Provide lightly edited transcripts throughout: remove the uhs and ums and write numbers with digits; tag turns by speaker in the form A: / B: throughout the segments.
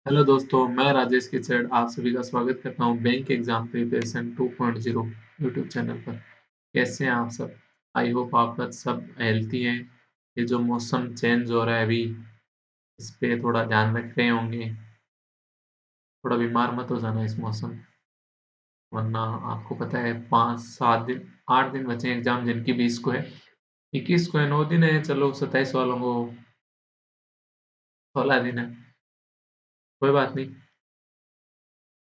A: Hello दोस्तों, मैं राजेश किचड़ आप सभी का स्वागत करता हूँ bank exam preparation 2.0 YouTube channel पर। कैसे हैं आप सब? आई होप आप सब हेल्थी हैं। ये जो मौसम चेंज हो रहा है अभी, इस पे थोड़ा ध्यान रख रहे होंगे। थोड़ा बीमार मत हो जाना इस मौसम, वरना आपको पता है 5-7 दिन 8 दिन बचे हैं एग्जाम, जिनकी 20 को है, 21 को है, 9 दिन है, चलो 27 वालों को 16 दिन है, कोई बात नहीं।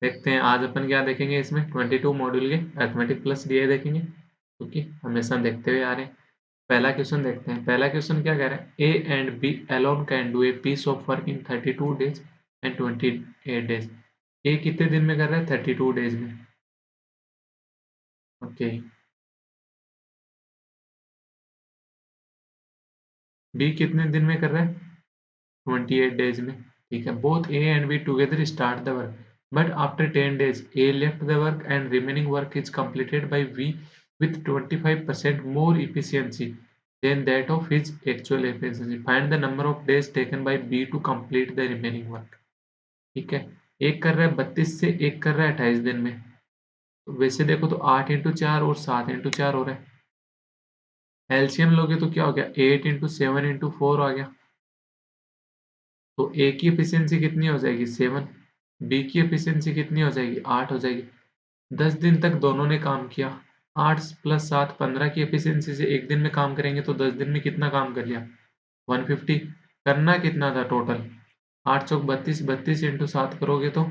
A: देखते हैं आज अपन क्या देखेंगे इसमें 22 मॉड्यूल के अरिथमेटिक प्लस डीआई देखेंगे, क्योंकि हमेशा देखते हुए आ रहे हैं। पहला क्वेश्चन देखते हैं। पहला क्वेश्चन क्या कह रहा है? A and B alone can do a piece of work in 32 days and 28 days. A कितने दिन में कर रहा है? 32 डेज में। ओके। बी कितने दिन में कर रहा है? 28 डेज में। ठीक है। Both A and B together start the work, but after 10 days A left the work and remaining work is completed by B with 25% more efficiency than that of his actual efficiency. Find the number of days taken by B to complete the remaining work. ठीक है। एक कर रहा है 32 से, एक कर रहा है 28 दिन में। तो वैसे देखो तो 8 इंटू 4 और 7 इंटू 4 हो रहा है। एलसीएम लोगे तो क्या हो गया? 8 इंटू 7 इंटू 4 आ गया। तो ए की एफिशिएंसी कितनी हो जाएगी? 7। बी की एफिशिएंसी कितनी हो जाएगी? 8 हो जाएगी। 10 दिन तक दोनों ने काम किया। 8 प्लस 7 15 की एफिशिएंसी से एक दिन में काम करेंगे तो 10 दिन में कितना काम कर लिया? 150। करना कितना था टोटल? 8 चौक 32, 32 इंटू 7 करोगे तो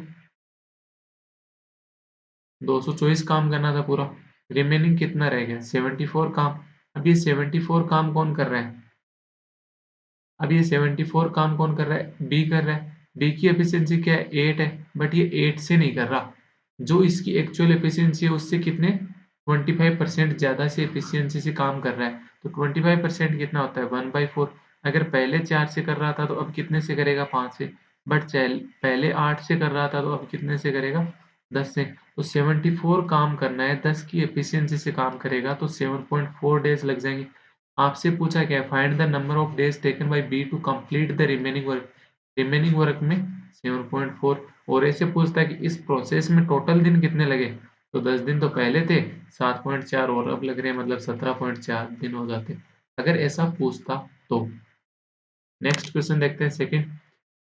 A: 224 काम करना था पूरा। रिमेनिंग कितना रह गया? 74 काम। अब ये 74 काम कौन कर रहा है? अब ये 74 काम कौन कर रहा है? बी कर रहा है। बी की एफिशिएंसी क्या है? 8 है, बट ये 8 से नहीं कर रहा। जो इसकी एक्चुअल एफिशिएंसी है उससे कितने 25% ज्यादा से एफिशिएंसी से काम कर रहा है। तो 25% कितना होता है? 1/4। अगर पहले 4 से कर रहा था तो अब कितने से करेगा? 5 से। बट पहले 8 से कर रहा था तो अब कितने से करेगा? 10 से। तो 74 काम करना है, 10 की एफिशिएंसी से काम करेगा तो 7.4 डेज लग जाएंगे। आपसे पूछा क्या है? Find the number of days taken by B to complete the remaining work. Remaining work में 7.4। और ऐसे पूछता है कि इस प्रोसेस में टोटल दिन कितने लगे? तो 10 दिन तो पहले थे, 7.4 और अब लग रहे हैं, मतलब 17.4 दिन हो जाते अगर ऐसा पूछता तो। नेक्स्ट क्वेश्चन देखते हैं second.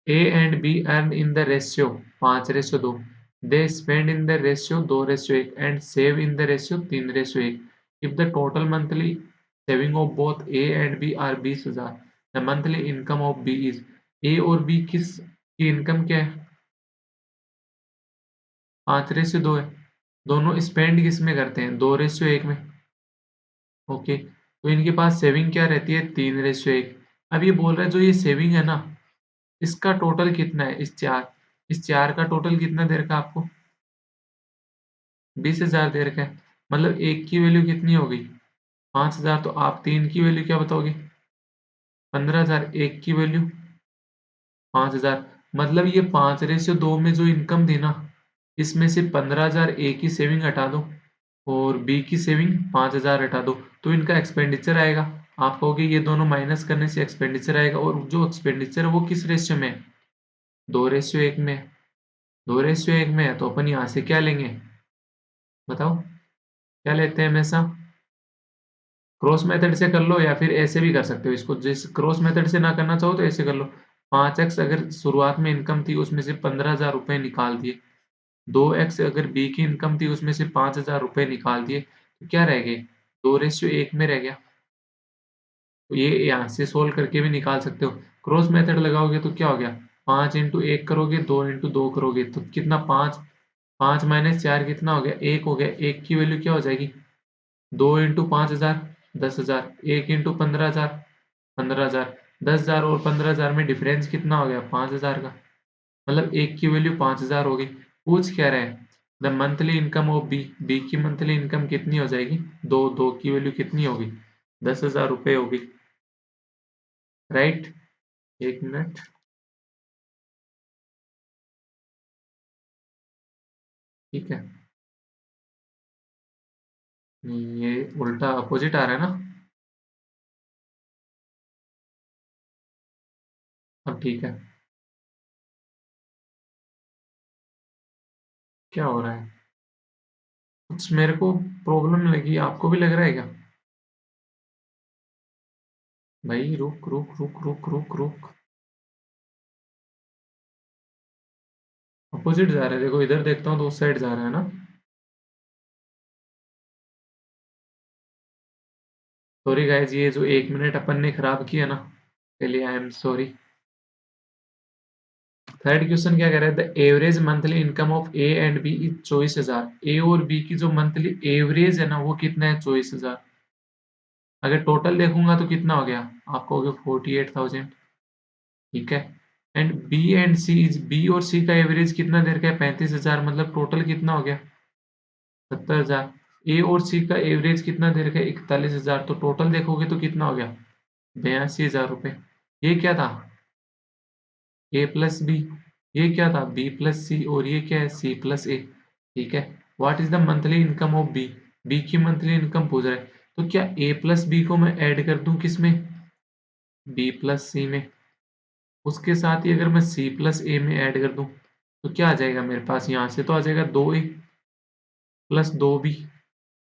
A: A and B earn in the ratio 5:2। They spend in the ratio 2:1 and save in the ratio 3:1। If the total monthly saving of both A and B are 20,000, the monthly income of B is. A और B किस की income क्या है? 5:2 है। दोनों spend किस में करते हैं? 2:1 में। ओके। तो इनके पास सेविंग क्या रहती है? 3:1। अब ये बोल रहा है जो ये सेविंग है ना, इसका टोटल कितना है? इस चार का टोटल कितना दे रखा है आपको? 20,000 दे रखा है। मतलब एक की वैल्यू कितनी हो गई? 5,000। तो आप तीन की वैल्यू क्या बताओगे? 15,000। एक की वैल्यू 5,000। मतलब ये 5:2 में जो इनकम थी ना, इसमें से 15,000 ए की सेविंग हटा दो और बी की सेविंग 5,000 हटा दो, तो इनका एक्सपेंडिचर आएगा। आप कहोगे ये दोनों माइनस करने से एक्सपेंडिचर आएगा, और जो एक्सपेंडिचर है वो किस रेशियो में है? 2:1 में। 2:1 में है तो अपन यहाँ से क्या लेंगे? बताओ, क्या लेते हैं हमेशा? क्रॉस मेथड से कर लो या फिर ऐसे भी कर सकते हो इसको। जिस क्रॉस मेथड से ना करना चाहो तो ऐसे कर लो। 5x अगर शुरुआत में इनकम थी उसमें से 15,000 रुपए निकाल दिए, 2x अगर बी की इनकम थी उसमें से 5,000 रुपए निकाल दिए, तो क्या रह गए? 2:1 में रह गया। तो ये यहाँ से सोल्व करके भी निकाल सकते हो। क्रॉस मेथड लगाओगे तो क्या हो गया? 5 इंटू 1 करोगे, 2 इंटू 2 करोगे तो कितना? 5। 5 माइनस 4 कितना हो गया? 1 हो गया। एक की वैल्यू क्या हो जाएगी? 2 इंटू 5,000 10,000। 1 इंटू 15,000 15,000। 10,000 और 15,000 में डिफरेंस कितना हो गया? 5,000 का। मतलब एक की वैल्यू 5,000 हो गई। पूछ क्या रहे हैं? The monthly income of B. B की मंथली इनकम कितनी हो जाएगी? दो। दो की वैल्यू कितनी होगी? 10,000 रुपये होगी। राइट। एक मिनट। ठीक है। नहीं, ये उल्टा अपोजिट आ रहा है ना? अब ठीक है। क्या हो रहा है? कुछ मेरे को प्रॉब्लम लगी, आपको भी लग रहा है क्या? भाई रुक रुक रुक रुक रुक रुक। अपोजिट जा रहा है, देखो इधर देखता हूँ तो उस साइड जा रहा है ना। सॉरी गाइस, ये जो 1 मिनट अपन ने खराब किया ना, के लिए I am sorry. Third question क्या कह रहा है? The average monthly income of A and B is 24,000। A और बी की जो मंथली एवरेज है ना वो कितना है? 24,000। अगर टोटल देखूंगा तो कितना हो गया? आप कहोगे 48,000। ठीक है। And B and C is, B और सी का एवरेज कितना दे रखा है? 35,000। मतलब टोटल कितना हो गया? 70,000। ए और सी का एवरेज कितना दे रखा है? 41,000। तो टोटल देखोगे तो कितना हो गया? 82,000 रुपये। ये क्या था? A plus B. ये क्या था? B plus C. और ये क्या है? C plus A. ठीक है। What is the monthly income of B? B की मंथली इनकम पूछ रहा है। तो क्या ए प्लस बी को मैं ऐड कर दूं किसमें? बी प्लस सी में। उसके साथ ही अगर मैं सी प्लस ए में ऐड कर दूं तो क्या आ जाएगा मेरे पास? यहाँ से तो आ जाएगा 2a plus 2b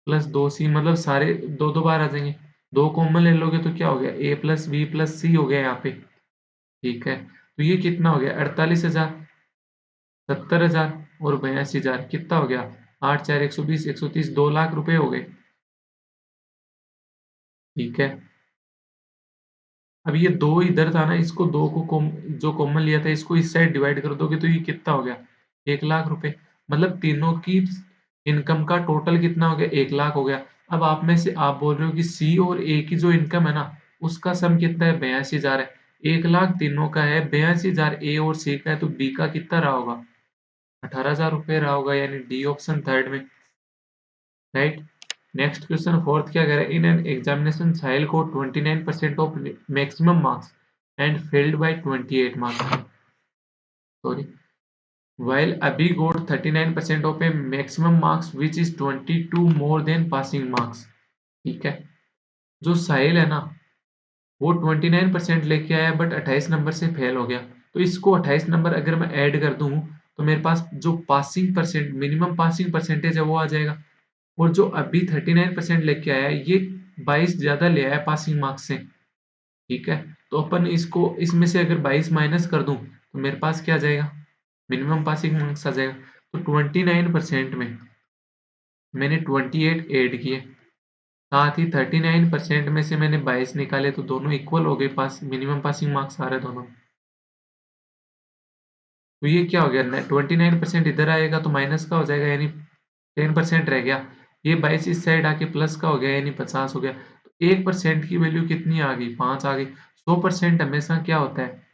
A: plus 2c। मतलब सारे दो दो बार आ जाएंगे। दो कॉमन ले लोगे तो क्या हो गया? ए प्लस बी प्लस सी हो गया यहाँ पे। ठीक है। तो ये कितना हो गया? 48,000, 70,000 और 82,000। कितना हो गया? 8 4 120, 130, 2 लाख रुपए हो गए। ठीक है। अब ये दो इधर था ना, इसको दो को जो कॉमन लिया था इसको इस साइड डिवाइड कर दोगे तो ये कितना हो गया? 1 लाख रुपए। मतलब तीनों की इनकम का टोटल कितना हो गया? 1 लाख हो गया। अब आप में से आप बोल रहे हो कि सी और ए की जो इनकम है ना उसका सम कितना है? 82,000 है। 1 लाख तीनों का है, 82,000 ए और सी का है, तो बी का कितना रहा होगा? 18,000 रुपये रहा होगा, यानी डी ऑप्शन थर्ड में। राइट। नेक्स्ट क्वेश्चन फोर्थ क्या कह रहा है? इन एन एग्जामिनेशन साहिल को 29% of maximum marks and failed by 28 marks. Sorry. while Abhi got 39% of a maximum marks which is 22 more than passing marks। ठीक है। जो साहिल है ना वो 29% लेके आया बट 28 नंबर से फेल हो गया। तो इसको 28 नंबर अगर मैं ऐड कर दूं तो मेरे पास जो passing percent, minimum passing percentage है वो आ जाएगा। और जो अभी 39% लेके आया है ये 22 ज्यादा ले आया पासिंग मार्क्स से। ठीक है। तो अपन इसको इसमें से अगर 22 माइनस कर दूं तो मेरे पास क्या आ जाएगा? मिनिमम पासिंग मार्क्स आ जाएगा। तो 29% में मैंने 28 ऐड किए, साथ ही 39% में से मैंने 22 निकाले, तो दोनों इक्वल हो गए, पास मिनिमम पासिंग मार्क्स आ रहे दोनों। तो ये क्या हो गया? 29% इधर आएगा तो माइनस का हो जाएगा, यानी 10% रह गया। ये 22 इस साइड आके प्लस का हो गया, यानी 50 हो गया। तो 1% की वैल्यू कितनी आ गई? 5 आ गई। 100% हमेशा क्या होता है?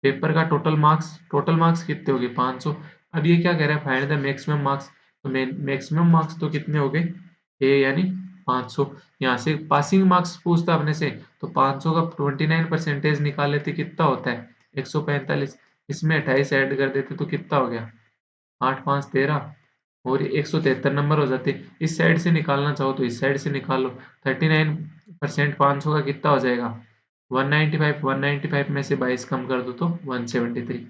A: पेपर का टोटल मार्क्स कितने हो गए? 500। अब ये क्या कह रहा है? Find the maximum marks. तो मैक्सिमम मार्क्स तो कितने हो गए? ए यानी 500। यहाँ से पासिंग मार्क्स पूछता अपने से, तो 500 का 29% निकाल लेते, कितना होता है? 145। इसमें 28 ऐड कर देते तो कितना हो गया? 8 5 13 और 173 नंबर हो जाते। इस साइड से निकालना चाहो तो इस साइड से निकाल लो। 39% 500 का कितना हो जाएगा? 195। 195 में से 22 कम कर दो तो 173।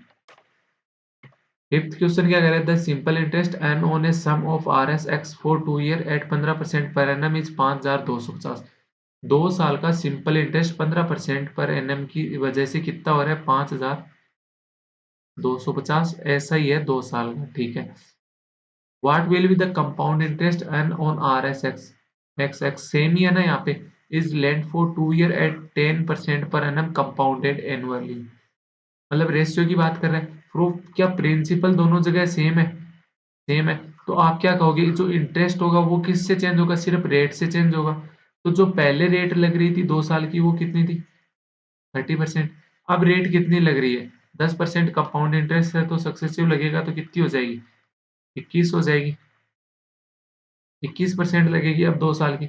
A: फिफ्थ क्वेश्चन क्या कह रहे थे? Simple interest and on a sum of R S X for 2 year at 15% per annum is 5,250। 2 साल का सिंपल इंटरेस्ट 15% पर एनम की वजह से कितना हो रहा है? 5,250। ऐसा ही है 2 साल का। ठीक है। What will be the compound interest and on R S X? X X same ही है ना यहाँ पे। Is lent for 2 year at 10% per annum compounded annually. मतलब रेशियो की बात कर रहे हैं। प्रूफ क्या प्रिंसिपल दोनों जगह सेम है? सेम है। तो आप क्या कहोगे? जो इंटरेस्ट होगा वो किससे चेंज होगा? सिर्फ रेट से चेंज होगा। तो जो पहले रेट लग रही थी 2 साल की वो कितनी थी? 30%। अब रेट कितनी लग रही है? 10% कंपाउंड इंटरेस्ट है तो सक्सेसिव लगेगा तो कितनी हो जाएगी? 21 हो जाएगी। 21% लगेगी अब 2 साल की।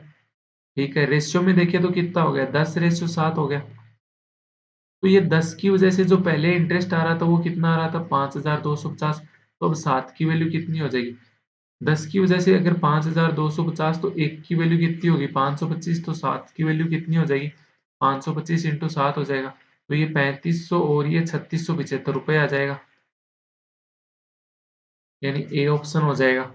A: ठीक है। रेशियो में देखिए तो कितना हो गया? 10:7 हो गया। तो ये 10 की वजह से जो पहले इंटरेस्ट आ रहा था वो कितना आ रहा था? 5,250। तो अब 7 की वैल्यू कितनी हो जाएगी? 10 की वजह से अगर 5,250 तो 1 की वैल्यू कितनी होगी? 525। तो 7 की वैल्यू कितनी हो जाएगी? 525 इंटू 7 हो जाएगा। तो ये 3500 और ये 3675 रुपये आ जाएगा। यानी ए ऑप्शन हो जाएगा।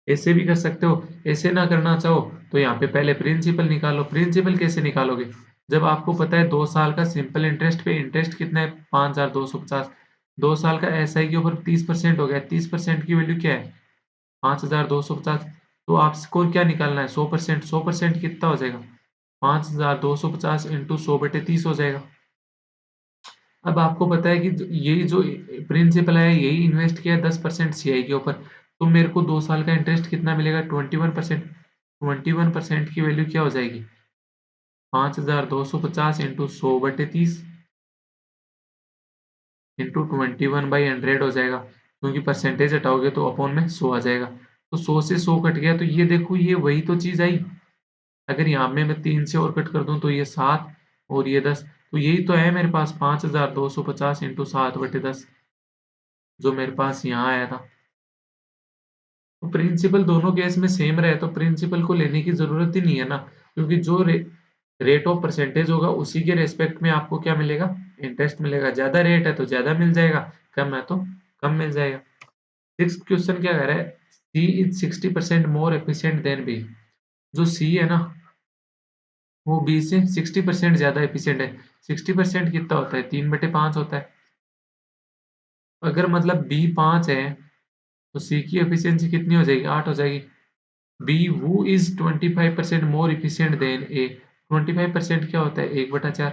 A: ऐसे भी कर सकते हो, ऐसे ना करना चाहो तो यहाँ पे पहले प्रिंसिपल निकालो। प्रिंसिपल कैसे निकालोगे? जब आपको पता है 2 साल का सिंपल इंटरेस्ट पे इंटरेस्ट कितना है 5250, 2 साल का एसआई के ऊपर 30% हो गया, 30% की वैल्यू क्या है 5250। तो आपको क्या निकालना है 100%, 100% कितना हो जाएगा 5250 इंटू 100/30 हो जाएगा। अब आपको पता है कि यही जो प्रिंसिपल है यही इन्वेस्ट किया है 10% सीआई के ऊपर, तो मेरे को 2 साल का इंटरेस्ट कितना मिलेगा 21%। 21% की वैल्यू क्या हो जाएगी 5250 इंटू 100/30 इंटू 21/100 हो जाएगा, क्योंकि परसेंटेज हटाओगे तो अपॉन में 100 आ जाएगा। तो 100 से 100 कट गया, तो ये देखो ये वही तो चीज आई। अगर यहाँ में मैं 3 से और कट कर दूं तो ये 7 और ये 10, तो यही तो है मेरे पास 5250 इंटू 7/10 जो मेरे पास यहाँ आया था। तो प्रिंसिपल दोनों केस में सेम रहे तो प्रिंसिपल को लेने की जरूरत ही नहीं है ना, क्योंकि जो रेट ऑफ परसेंटेज होगा उसी के रेस्पेक्ट में आपको क्या मिलेगा इंटरेस्ट मिलेगा। ज्यादा रेट है तो ज्यादा मिल जाएगा, कम है तो कम मिल जाएगा। सिक्स्थ क्वेश्चन क्या कह रहा है, C is 60% more efficient than B. जो सी है ना वो बी से 60% ज्यादा एफिशिएंट है। 60% कितना होता है 3/5 होता है। अगर मतलब बी 5 है तो सी की एफिशिएंसी कितनी हो जाएगी 8 हो जाएगी। B who is 25% more efficient than A। 25% क्या होता है 1/4।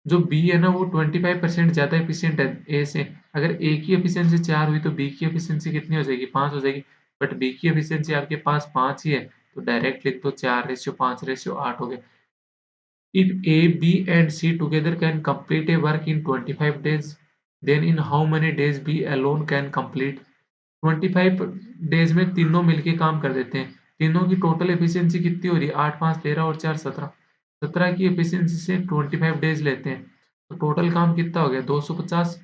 A: जो बी है ना वो 25% ज्यादा एफिशिएंट है ए से। अगर ए की एफिशिएंसी 4 हुई तो बी की एफिशिएंसी कितनी हो जाएगी 5 हो जाएगी। बट बी की एफिशिएंसी आपके पास 5 ही है, तो डायरेक्ट लिख दो 4:5:8 हो गया। If A, B and C together can complete a work in 25 days, then in how many days B alone can complete? 25 days में तीनों मिलके काम कर देते हैं। तीनों की टोटल एफिशिएंसी कितनी हो रही है 8 5 13 और 4 17। 17 की एफिशिएंसी से 25 डेज लेते हैं, तो टोटल काम कितना हो गया 250।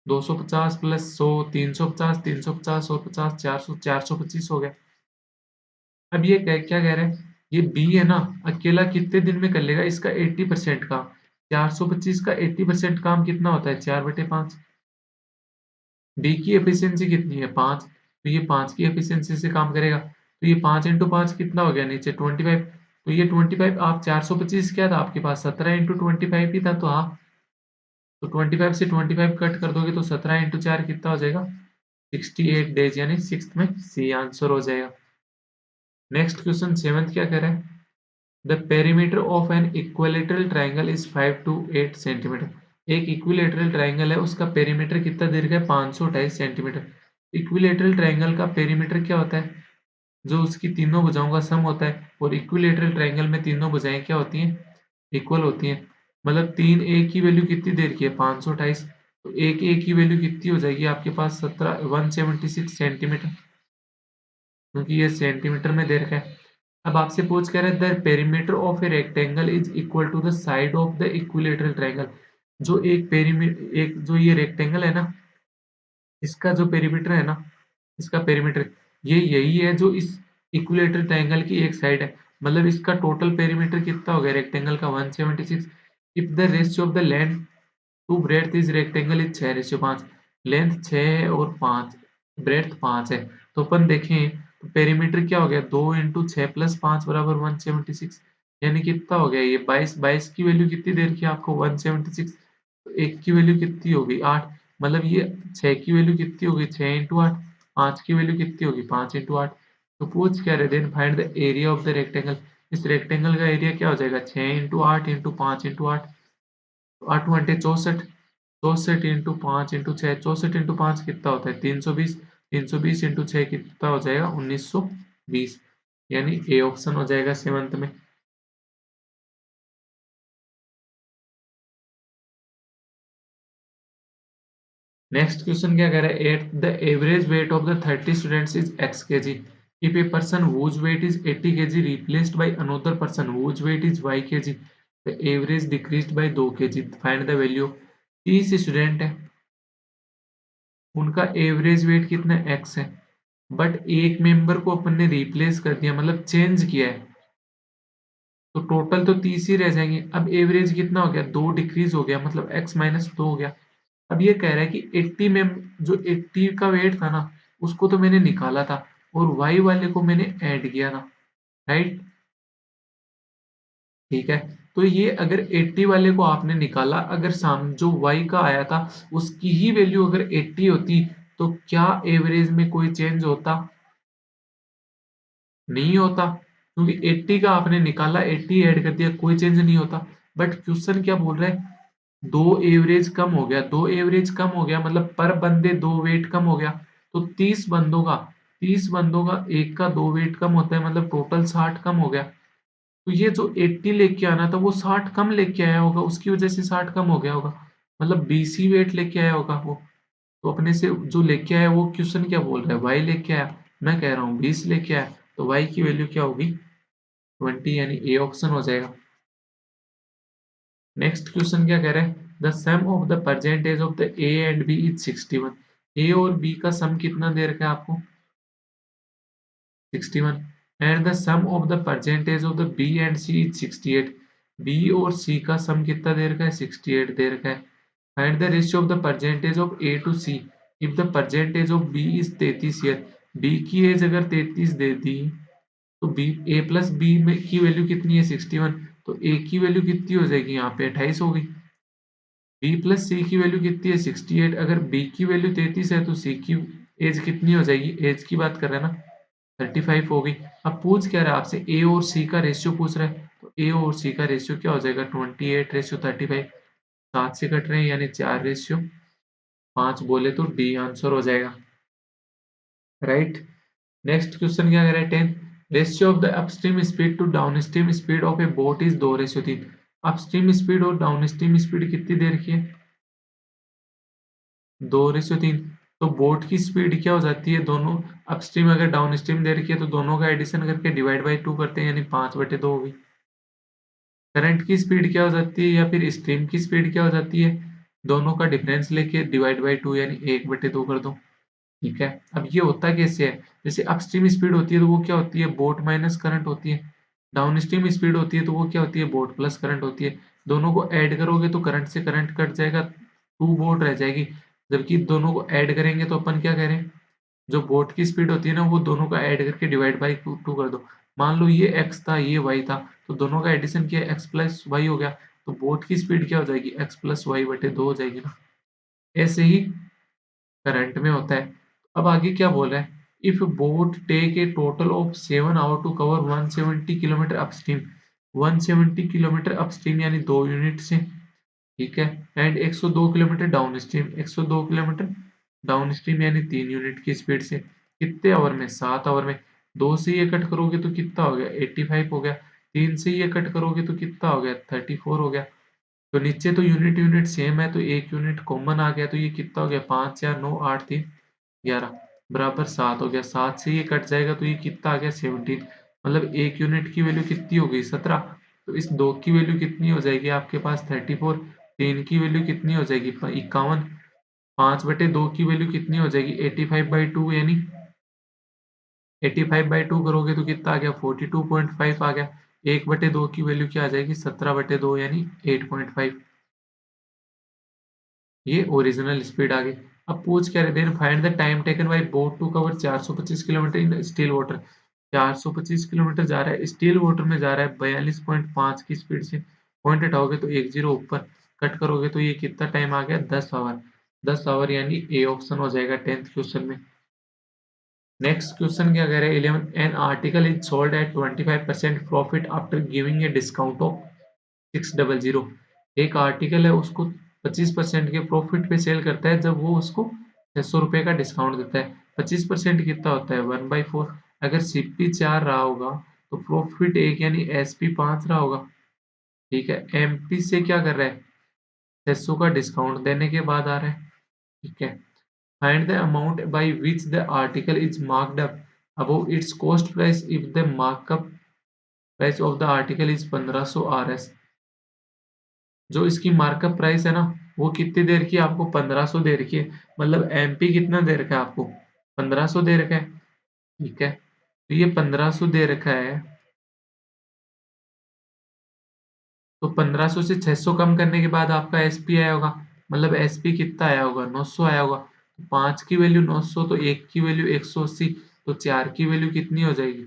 A: 250 प्लस 100 350, 350 और 50 400, 425 हो गया। अब ये क्या कह रहे हैं, ये बी है ना अकेला कितने दिन में कर लेगा इसका 80% काम। 425 का 80% काम कितना होता है 4/5। बी की एफिशिएंसी कितनी है 5, तो ये 5 की एफिशिएंसी से काम करेगा, तो ये 5 इंटू 5 कितना हो गया नीचे 25। तो ये 25 आप 425 क्या था आपके पास 17 इंटू 25 ही था, तो हाँ तो 25 से 25 कट कर दोगे तो 17 इंटू 4 कितना हो जाएगा 68 डेज, यानी सिक्स में सी आंसर हो जाएगा। नेक्स्ट क्वेश्चन सेवंथ क्या कह रहा है, the perimeter of an equilateral triangle is 5 to 8 centimetre. एक इक्विलेटरल ट्राइंगल है उसका पेरीमीटर कितना दीर्घ है 528 सेंटीमीटर। इक्विलेटरल ट्राइंगल का पेरीमीटर क्या होता है, जो उसकी तीनों भुजाओं का सम होता है। और इक्विलेटरल ट्राइंगल में तीनों भुजाएं क्या होती हैं इक्वल होती हैं। मतलब 3a की वैल्यू कितनी देर की है 528, तो 1a की वैल्यू कितनी हो जाएगी आपके पास 176 सेंटीमीटर, क्योंकि ये सेंटीमीटर में दे रखा है। अब आपसे पूछ कह रहे हैं the perimeter of a rectangle is equal to the side of the equilateral triangle. जो एक पेरीमीटर एक जो ये रेक्टेंगल है ना इसका जो पेरीमीटर है ना इसका पेरीमीटर ये यही है जो इस इक्विलेटरल ट्रायंगल की एक साइड है। मतलब इसका टोटल पेरीमीटर कितना हो गया रेक्टेंगल का 176। If the ratio of the length to breadth is rectangle is 6:5। Length 6 है और 5 ब्रेड्थ 5 है, तो अपन देखें तो पेरीमीटर क्या हो गया 2 इंटू 6 प्लस 5 बराबर 176, यानी कितना हो गया ये 22। 22 की वैल्यू कितनी देर की आपको 176, तो एक की वैल्यू कितनी होगी 8। मतलब ये 6 की वैल्यू कितनी होगी 6 इंटू 8। 5 की वैल्यू कितनी होगी 5 इंटू 8। तो पूछ क्या रहे then find the area of the rectangle. इस रेक्टेंगल का एरिया क्या हो जाएगा 6 इंटू 8 इंटू 5 इंटू 8, 8 घंटे 64। 64 इंटू 5 इंटू 6, 64 इंटू 5 कितना होता है 320। 320 इंटू 6 कितना हो जाएगा 1920, यानी ए ऑप्शन हो जाएगा सेवंथ में। नेक्स्ट क्वेश्चन क्या कह रहा है, at the average weight of the 30 students is x kg। If a person whose weight is 80 kg replaced by another person whose weight is y kg, the average decreased by 2 kg, find the value। 30 student है उनका average weight कितना x है, but एक member को अपन ने replace कर दिया मतलब चेंज किया है, तो टोटल तो 30 ही रह जाएंगे। अब एवरेज कितना हो गया 2 डिक्रीज हो गया, मतलब x - 2 हो गया। अब ये कह रहा है कि 80 में जो 80 का वेट था ना उसको तो मैंने निकाला था और y वाले को मैंने ऐड किया था, राइट? ठीक है, तो ये अगर 80 वाले को आपने निकाला, अगर साम जो y का आया था उसकी ही वैल्यू अगर 80 होती तो क्या एवरेज में कोई चेंज होता? नहीं होता, क्योंकि 80 का आपने निकाला, 80 ऐड कर दिया, कोई चेंज नहीं होता। बट क्वेश्चन क्या बोल रहा है? दो एवरेज कम हो गया, दो एवरेज कम हो गया मतलब पर बंदे दो वेट कम हो गया। तो 30 बंदों का एक का दो वेट कम होता है, मतलब टोटल 60 कम हो गया। तो ये जो 80 लेके आना था वो 60 कम लेके आया होगा, उसकी वजह से 60 कम हो गया होगा, मतलब 20 ही वेट लेके आया होगा वो। तो अपने से जो लेके आया वो क्वेश्चन क्या बोल रहा है? वाई लेके आया, मैं कह रहा हूँ 20 लेके आया, तो वाई की वैल्यू क्या होगी? 20, यानी ए ऑप्शन हो जाएगा। नेक्स्ट क्वेश्चन क्या कह रहा है? The sum of the percentage of the A and B is 61। A और बी का सम कितना दे रखा है आपको? 61। And the sum of the percentage of the B and C is 68। B और सी का सम कितना दे रखा है? 68 दे रखा है। Find the ratio of the percentage of A to C if the percentage of B is 33 year. B की age अगर 33 दे दी तो बी ए प्लस बी में की वैल्यू कितनी है? 61। तो ए की वैल्यू कितनी हो जाएगी? यहाँ पे 28 हो गई। बी प्लस सी की वैल्यू कितनी है? 68। अगर बी की वैल्यू 33 है तो सी की एज कितनी हो जाएगी? एज की बात कर रहे हैं ना, 35 हो गई। अब पूछ क्या रहा है आपसे? ए और सी का रेशियो पूछ रहा है, तो ए और सी का रेशियो क्या हो जाएगा? 28:35। 7 से कट रहे हैं यानी 4:5 बोले तो डी आंसर हो जाएगा, राइट? नेक्स्ट क्वेश्चन क्या कह रहा है? 10 ratio of the upstream speed to downstream speed of a boat is 2:3। Upstream speed और डाउनस्ट्रीम स्पीड कितनी दे रखी है? 2:3। तो बोट की स्पीड क्या हो जाती है? दोनों अपस्ट्रीम अगर डाउनस्ट्रीम दे रखी है तो दोनों का एडिशन करके डिवाइड बाई 2 करते हैं, यानी 5/2 होगी। करंट की स्पीड क्या हो जाती है या फिर स्ट्रीम की स्पीड क्या हो जाती है? दोनों का डिफरेंस लेके डिवाइड बाई 2 यानी 1/2 कर दो। ठीक है, अब ये होता कैसे है? जैसे अपस्ट्रीम स्पीड होती है तो वो क्या होती है? बोट माइनस करंट होती है। डाउनस्ट्रीम स्पीड होती है तो वो क्या होती है? बोट प्लस करंट होती है। दोनों को ऐड करोगे तो करंट से करंट कट जाएगा, 2 बोट रह जाएगी। जबकि दोनों को ऐड करेंगे तो अपन क्या करें? जो बोट की स्पीड होती है ना वो दोनों का ऐड करके डिवाइड बाई 2 कर दो। मान लो ये x था, ये y था, तो दोनों का एडिशन किया, x प्लस वाई हो गया। तो बोट की स्पीड क्या हो जाएगी? x प्लस वाई बटे 2 हो जाएगी ना। ऐसे ही करंट में होता है। अब आगे क्या बोल रहा है? If boat take a total of 7 hour to cover 170 kilometre upstream. 170 kilometre upstream यानी 2 यूनिट से, ठीक है, and 102 kilometre downstream, 102 kilometre downstream यानी 3 यूनिट की स्पीड से। कितने आवर में? 7 आवर में। 2 से ये कट करोगे तो कितना हो गया? 85 हो गया। 3 से ये कट करोगे तो कितना हो गया? 34 हो गया। तो नीचे तो यूनिट यूनिट सेम है तो एक यूनिट कॉमन आ गया, तो ये कितना हो गया? 5 4 9 8 3 11 बराबर 7 हो गया। 7 से ये कट जाएगा तो ये कितना आ गया? 17। मतलब एक यूनिट की वैल्यू कितनी हो गई? 17। तो इस दो की वैल्यू कितनी हो जाएगी आपके पास? 34। तीन की वैल्यू कितनी हो जाएगी? 51। 5/2 की वैल्यू कितनी हो जाएगी? 85/2, यानी 85/2 करोगे तो कितना आ गया? 42.5 आ गया। 1/2 की वैल्यू क्या आ जाएगी? 17/2 यानी 8.5। ये ओरिजिनल स्पीड आ गई। अब पूछ क्या रहे? Then find the time taken by boat to cover 425 kilometre in still water. 425 kilometre जा रहा है, स्टिल वाटर में जा रहा है 42.5 की स्पीड से। पॉइंट हटाओगे तो एक जीरो ऊपर, कट करोगे तो ये कितना टाइम आ गया? 10 आवर। 10 आवर यानी ए ऑप्शन हो जाएगा 10th क्वेश्चन में। नेक्स्ट क्वेश्चन क्या कह रहे हैं? 11 an article is sold at 25% profit after giving a discount of 600। एक आर्टिकल है उसको 25% के प्रॉफिट पे सेल करता है जब वो उसको 600 रुपए का डिस्काउंट देता है। 25% कितना होता है? 1/4। अगर सीपी 4 रहा होगा तो प्रॉफिट 1 यानी एसपी 5 रहा होगा। ठीक है, एमपी से क्या कर रहा है? 600 का डिस्काउंट देने के बाद आ रहा है। ठीक है, find the amount by which the article is marked up above it's cost price if the markup price of the article is 1500 R S. जो इसकी मार्कअप प्राइस है ना वो कितनी देर की? आपको 1500 दे रखी है। मतलब एमपी कितना दे रखा है आपको? 1500 दे रखा है। ठीक है, तो ये 1500 दे रखा है, तो 1500 से 600 कम करने के बाद आपका एसपी आया होगा। मतलब एसपी कितना आया होगा? 900 आया होगा। 5 की वैल्यू 900, तो 1 की वैल्यू 180, तो 4 की वैल्यू कितनी हो जाएगी?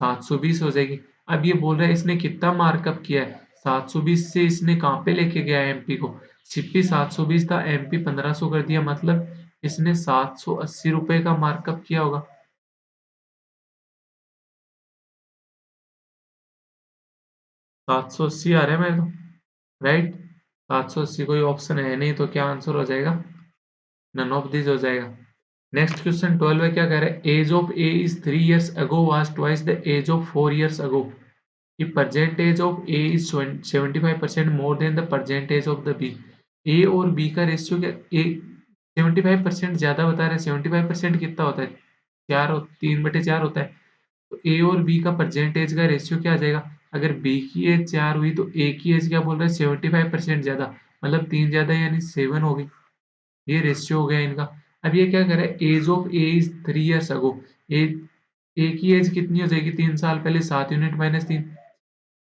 A: 720 हो जाएगी। अब ये बोल रहा है इसने कितना मार्कअप किया है? 720 से इसने कहाँ पे लेके गया है एमपी को? सीपी 720 था, एमपी 1500 कर दिया, मतलब इसने 780 रुपए का मार्कअप किया होगा। 780 आ रहा है मेरे तो, राइट? 780 कोई ऑप्शन है नहीं, तो क्या आंसर हो जाएगा? नन ऑफ दिस हो जाएगा। नेक्स्ट क्वेश्चन 12 है, क्या कह रहा है? Age of A is 3 years ago was twice the age of 4 years ago. The percentage of A is 75% more than the percentage of the B. A और B का ratio क्या? ए 75% ज्यादा बता रहे हैं। 75% कितना होता है? 3/4 होता है। तो ए और बी का परसेंटेज का रेशियो क्या आ जाएगा? अगर बी की एज 4 हुई तो ए की एज क्या बोल रहा है? 75% ज्यादा, मतलब 3 ज्यादा यानी 7 होगी। ये रेशियो हो गया इनका। अब ये क्या कर रहा है? Age of A is 3 years ago. A A की एज कितनी हो जाएगी 3 साल पहले? 7 unit minus 3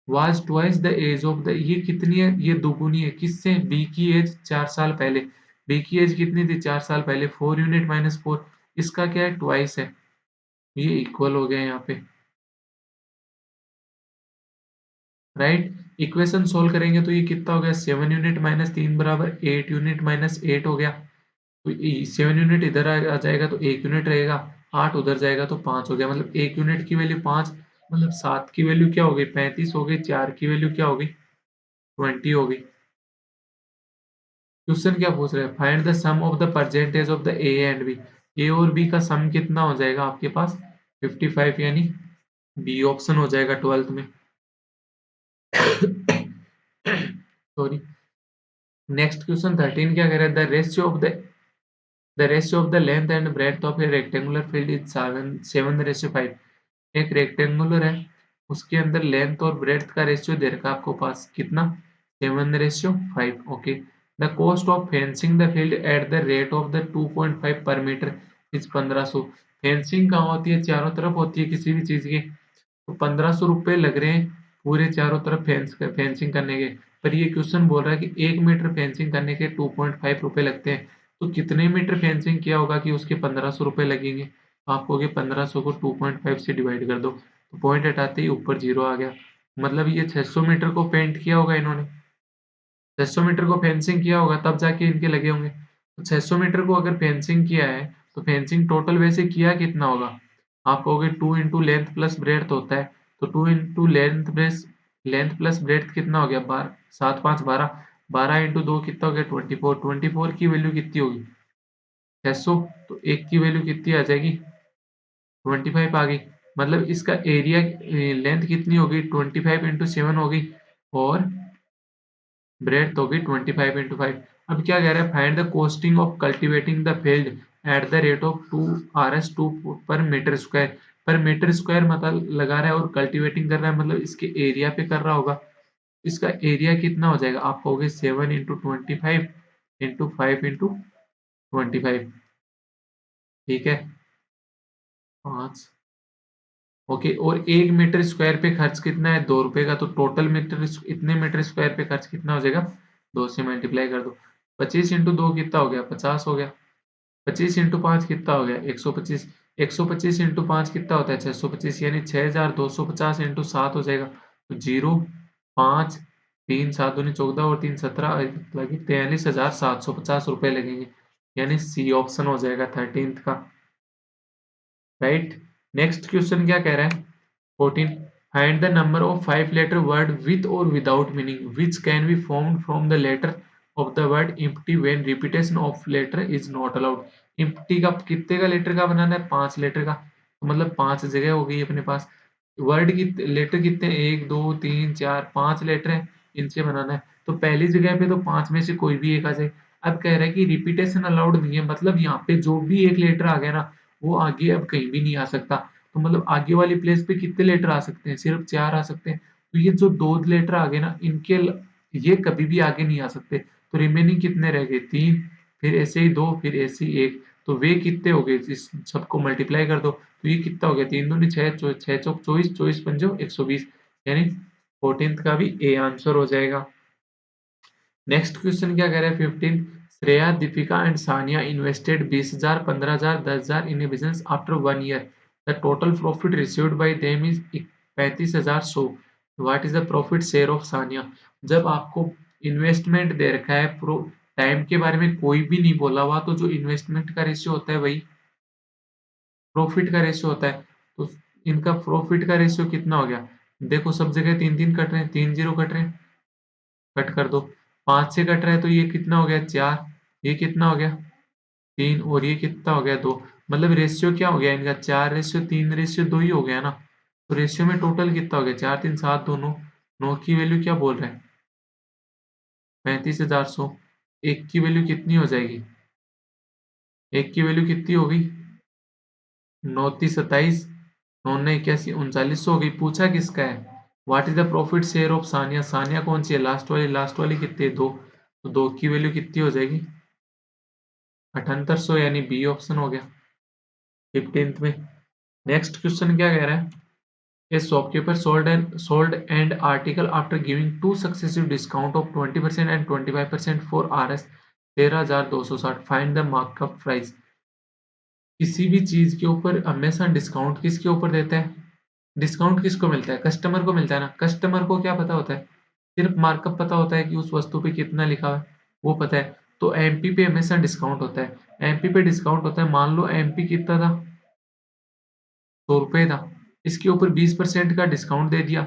A: was twice the age of the, ये कितनी है? ये दोगुनी है किससे? बी की एज 4 साल पहले। बी की एज कितनी थी 4 साल पहले? 4 यूनिट माइनस 4, इसका क्या है? ट्वाइस है। ये इक्वल हो गया यहाँ पे, राइट? इक्वेशन सोल्व करेंगे तो ये कितना हो गया? 7 यूनिट माइनस 3 बराबर 8 यूनिट माइनस 8 हो गया। तो 7 यूनिट इधर आ जाएगा तो 1 यूनिट रहेगा, 8 उधर जाएगा तो 5 हो गया, मतलब 1 यूनिट की वैल्यू 5, मतलब 7 की वैल्यू क्या हो गई? 35 हो गई, 4 की वैल्यू क्या हो गई? 20 हो गई। क्वेश्चन क्या पूछ रहे हैं? Find the sum of the percentage of the A and B. A और बी का सम कितना हो जाएगा आपके पास? 55, यानी बी ऑप्शन हो जाएगा 12th में। सॉरी। नेक्स्ट क्वेश्चन 13 क्या कह रहा है? The ratio of the length and breadth of A rectangular field is 7:5। एक रेक्टेंगुलर है, उसके अंदर लेंथ और ब्रेड्थ का रेशियो दे रखा है आपको पास, कितना? 7:5। Okay. The cost of fencing the field at the rate of the 2.5 पर मीटर इज 1500। फेंसिंग कहाँ होती है? चारों तरफ होती है किसी भी चीज की। तो 1500 रुपये लग रहे हैं पूरे चारों तरफ फेंसिंग करने के। पर ये क्वेश्चन बोल रहा है कि 1 मीटर फेंसिंग करने के 2.5 रुपये लगते हैं। तो कितने मीटर फेंसिंग किया होगा कि उसके 1500 रुपये लगेंगे? आप कहोगे 1500 को 2.5 से डिवाइड कर दो, तो पॉइंट हटाते ही ऊपर जीरो आ गया। मतलब ये 600 मीटर को पेंट किया होगा इन्होंने, 600 मीटर को फेंसिंग किया होगा, तब जाके इनके लगे होंगे। तो 600 मीटर को अगर फेंसिंग किया है, तो फेंसिंग टोटल वैसे किया कितना होगा? आप कहोगे 2 इंटू लेंथ प्लस ब्रेड्थ होता है, तो 2 इंटू लेंथ प्लस ब्रेड्थ कितना हो गया? 12, 7 5 12, 12 इंटू 2 कितना हो गया? 24। 24 की वैल्यू कितनी होगी? 600। तो एक की वैल्यू कितनी आ जाएगी? 25 आ गई। मतलब इसका एरिया, लेंथ कितनी होगी? 25 इंटू 7 होगी, और ब्रेड्थ होगी 25 इंटू 5। अब क्या कह रहा है? Find the costing of cultivating the field at the rate of 2 RS 2 पर मीटर स्क्वायर। पर मीटर स्क्वायर मतलब लगा रहा है और कल्टिवेटिंग कर रहा है, मतलब इसके एरिया पे कर रहा होगा। इसका एरिया कितना हो जाएगा? आप कहोगे 7 इंटू 25 इंटू 5 इंटू 25। ठीक है, 5। ओके, और 1 मीटर स्क्वायर पे खर्च कितना है? 2 रुपए का। तो टोटल मीटर, इतने मीटर स्क्वायर पे खर्च कितना हो जाएगा? 2 से मल्टीप्लाई कर दो। 25 इंटू 2 कितना हो गया? 50 हो गया। 25 इंटू 5 कितना हो गया? 125। 125 इंटू 5 कितना होता है? 625, यानी 6250 इंटू 7 हो जाएगा। तो 0, 5, 3 7 दूनी 14 और 3 17 लगे 43,750 रुपये लगेंगे, यानी सी ऑप्शन हो जाएगा 13th का, राइट? नेक्स्ट क्वेश्चन क्या कह रहा है? 14, find the number of 5 letter word with और without meaning which can be formed from the letter of the word empty when repetition of letter is not allowed. Empty का कितने का letter का बनाना है? 5 लेटर का, तो मतलब 5 जगह हो गई अपने पास। वर्ड की लेटर कितने हैं? 1 2 3 4 5 लेटर है, इनसे बनाना है। तो पहली जगह पे तो 5 में से कोई भी एक आ जाए। अब कह रहा है कि रिपीटेशन अलाउड नहीं है, मतलब यहाँ पे जो भी एक लेटर आ गया ना, वो आगे अब कहीं भी नहीं आ सकता। तो मतलब आगे वाली प्लेस पे कितने लेटर आ सकते हैं? सिर्फ 4 आ सकते हैं। तो ये जो 2 लेटर आ गए ना, ये कभी भी आगे नहीं आ सकते। तो रिमेनिंग कितने रह गए? 3, फिर ऐसे ही 2, फिर ऐसे ही 1। तो वे कितने हो गए? इस सबको मल्टीप्लाई कर दो, तो ये कितना हो गया? 3 दूनी 6, 6 चौक 24, 24 पंजो 120, यानी 14th का भी ए आंसर हो जाएगा। नेक्स्ट क्वेश्चन क्या कह रहा है? 15, Shreya, Deepika and Sania invested 20,000, 15,000, 10,000 in A business after 1 year. The total profit received by them is 35,000. So, what is the profit share of Sania? जब आपको इन्वेस्टमेंट दे रखा है, प्रो टाइम के बारे में कोई भी नहीं बोला हुआ, तो जो इन्वेस्टमेंट का रेशियो होता है वही प्रॉफिट का रेशियो होता है। तो इनका प्रॉफिट का रेशियो कितना हो गया? देखो सब जगह 3-3 कट रहे हैं, 3 जीरो कट रहे हैं, कट कर दो। 5 से कट रहा है तो ये कितना हो गया? 4। ये कितना हो गया? 3। और ये कितना हो गया? 2। मतलब रेशियो क्या हो गया इनका? 4:3:2 ही हो गया ना। तो रेशियो में टोटल कितना हो गया? 4 3 7 2 9। 9 की वैल्यू क्या बोल रहे हैं? 35,100। एक की वैल्यू कितनी हो जाएगी? एक की वैल्यू कितनी होगी? 9 3 27, 9 9 81, 39 हो गई। पूछा किसका है? What is the profit share of Sania? Sania कौन सी है? लास्ट वाली। लास्ट वाली कितनी है? 2। तो 2 की वैल्यू कितनी हो जाएगी? 7800, यानी बी ऑप्शन हो गया 15th में। नेक्स्ट क्वेश्चन क्या कह रहा है? A shopkeeper sold an article after giving two successive discount of 20% and 25% for Rs 13,260. Find the markup price. किसी भी चीज के ऊपर हमेशा डिस्काउंट किसके ऊपर देता है? डिस्काउंट किसको मिलता है? कस्टमर को मिलता है ना। कस्टमर को क्या पता होता है? सिर्फ मार्कअप पता होता है कि उस वस्तु पे कितना लिखा हुआ है, वो पता है। तो एमपी पे हमेशा डिस्काउंट होता है। एमपी पे डिस्काउंट होता है। मान लो एमपी कितना था? 100 रुपये था। इसके ऊपर 20% का डिस्काउंट दे दिया।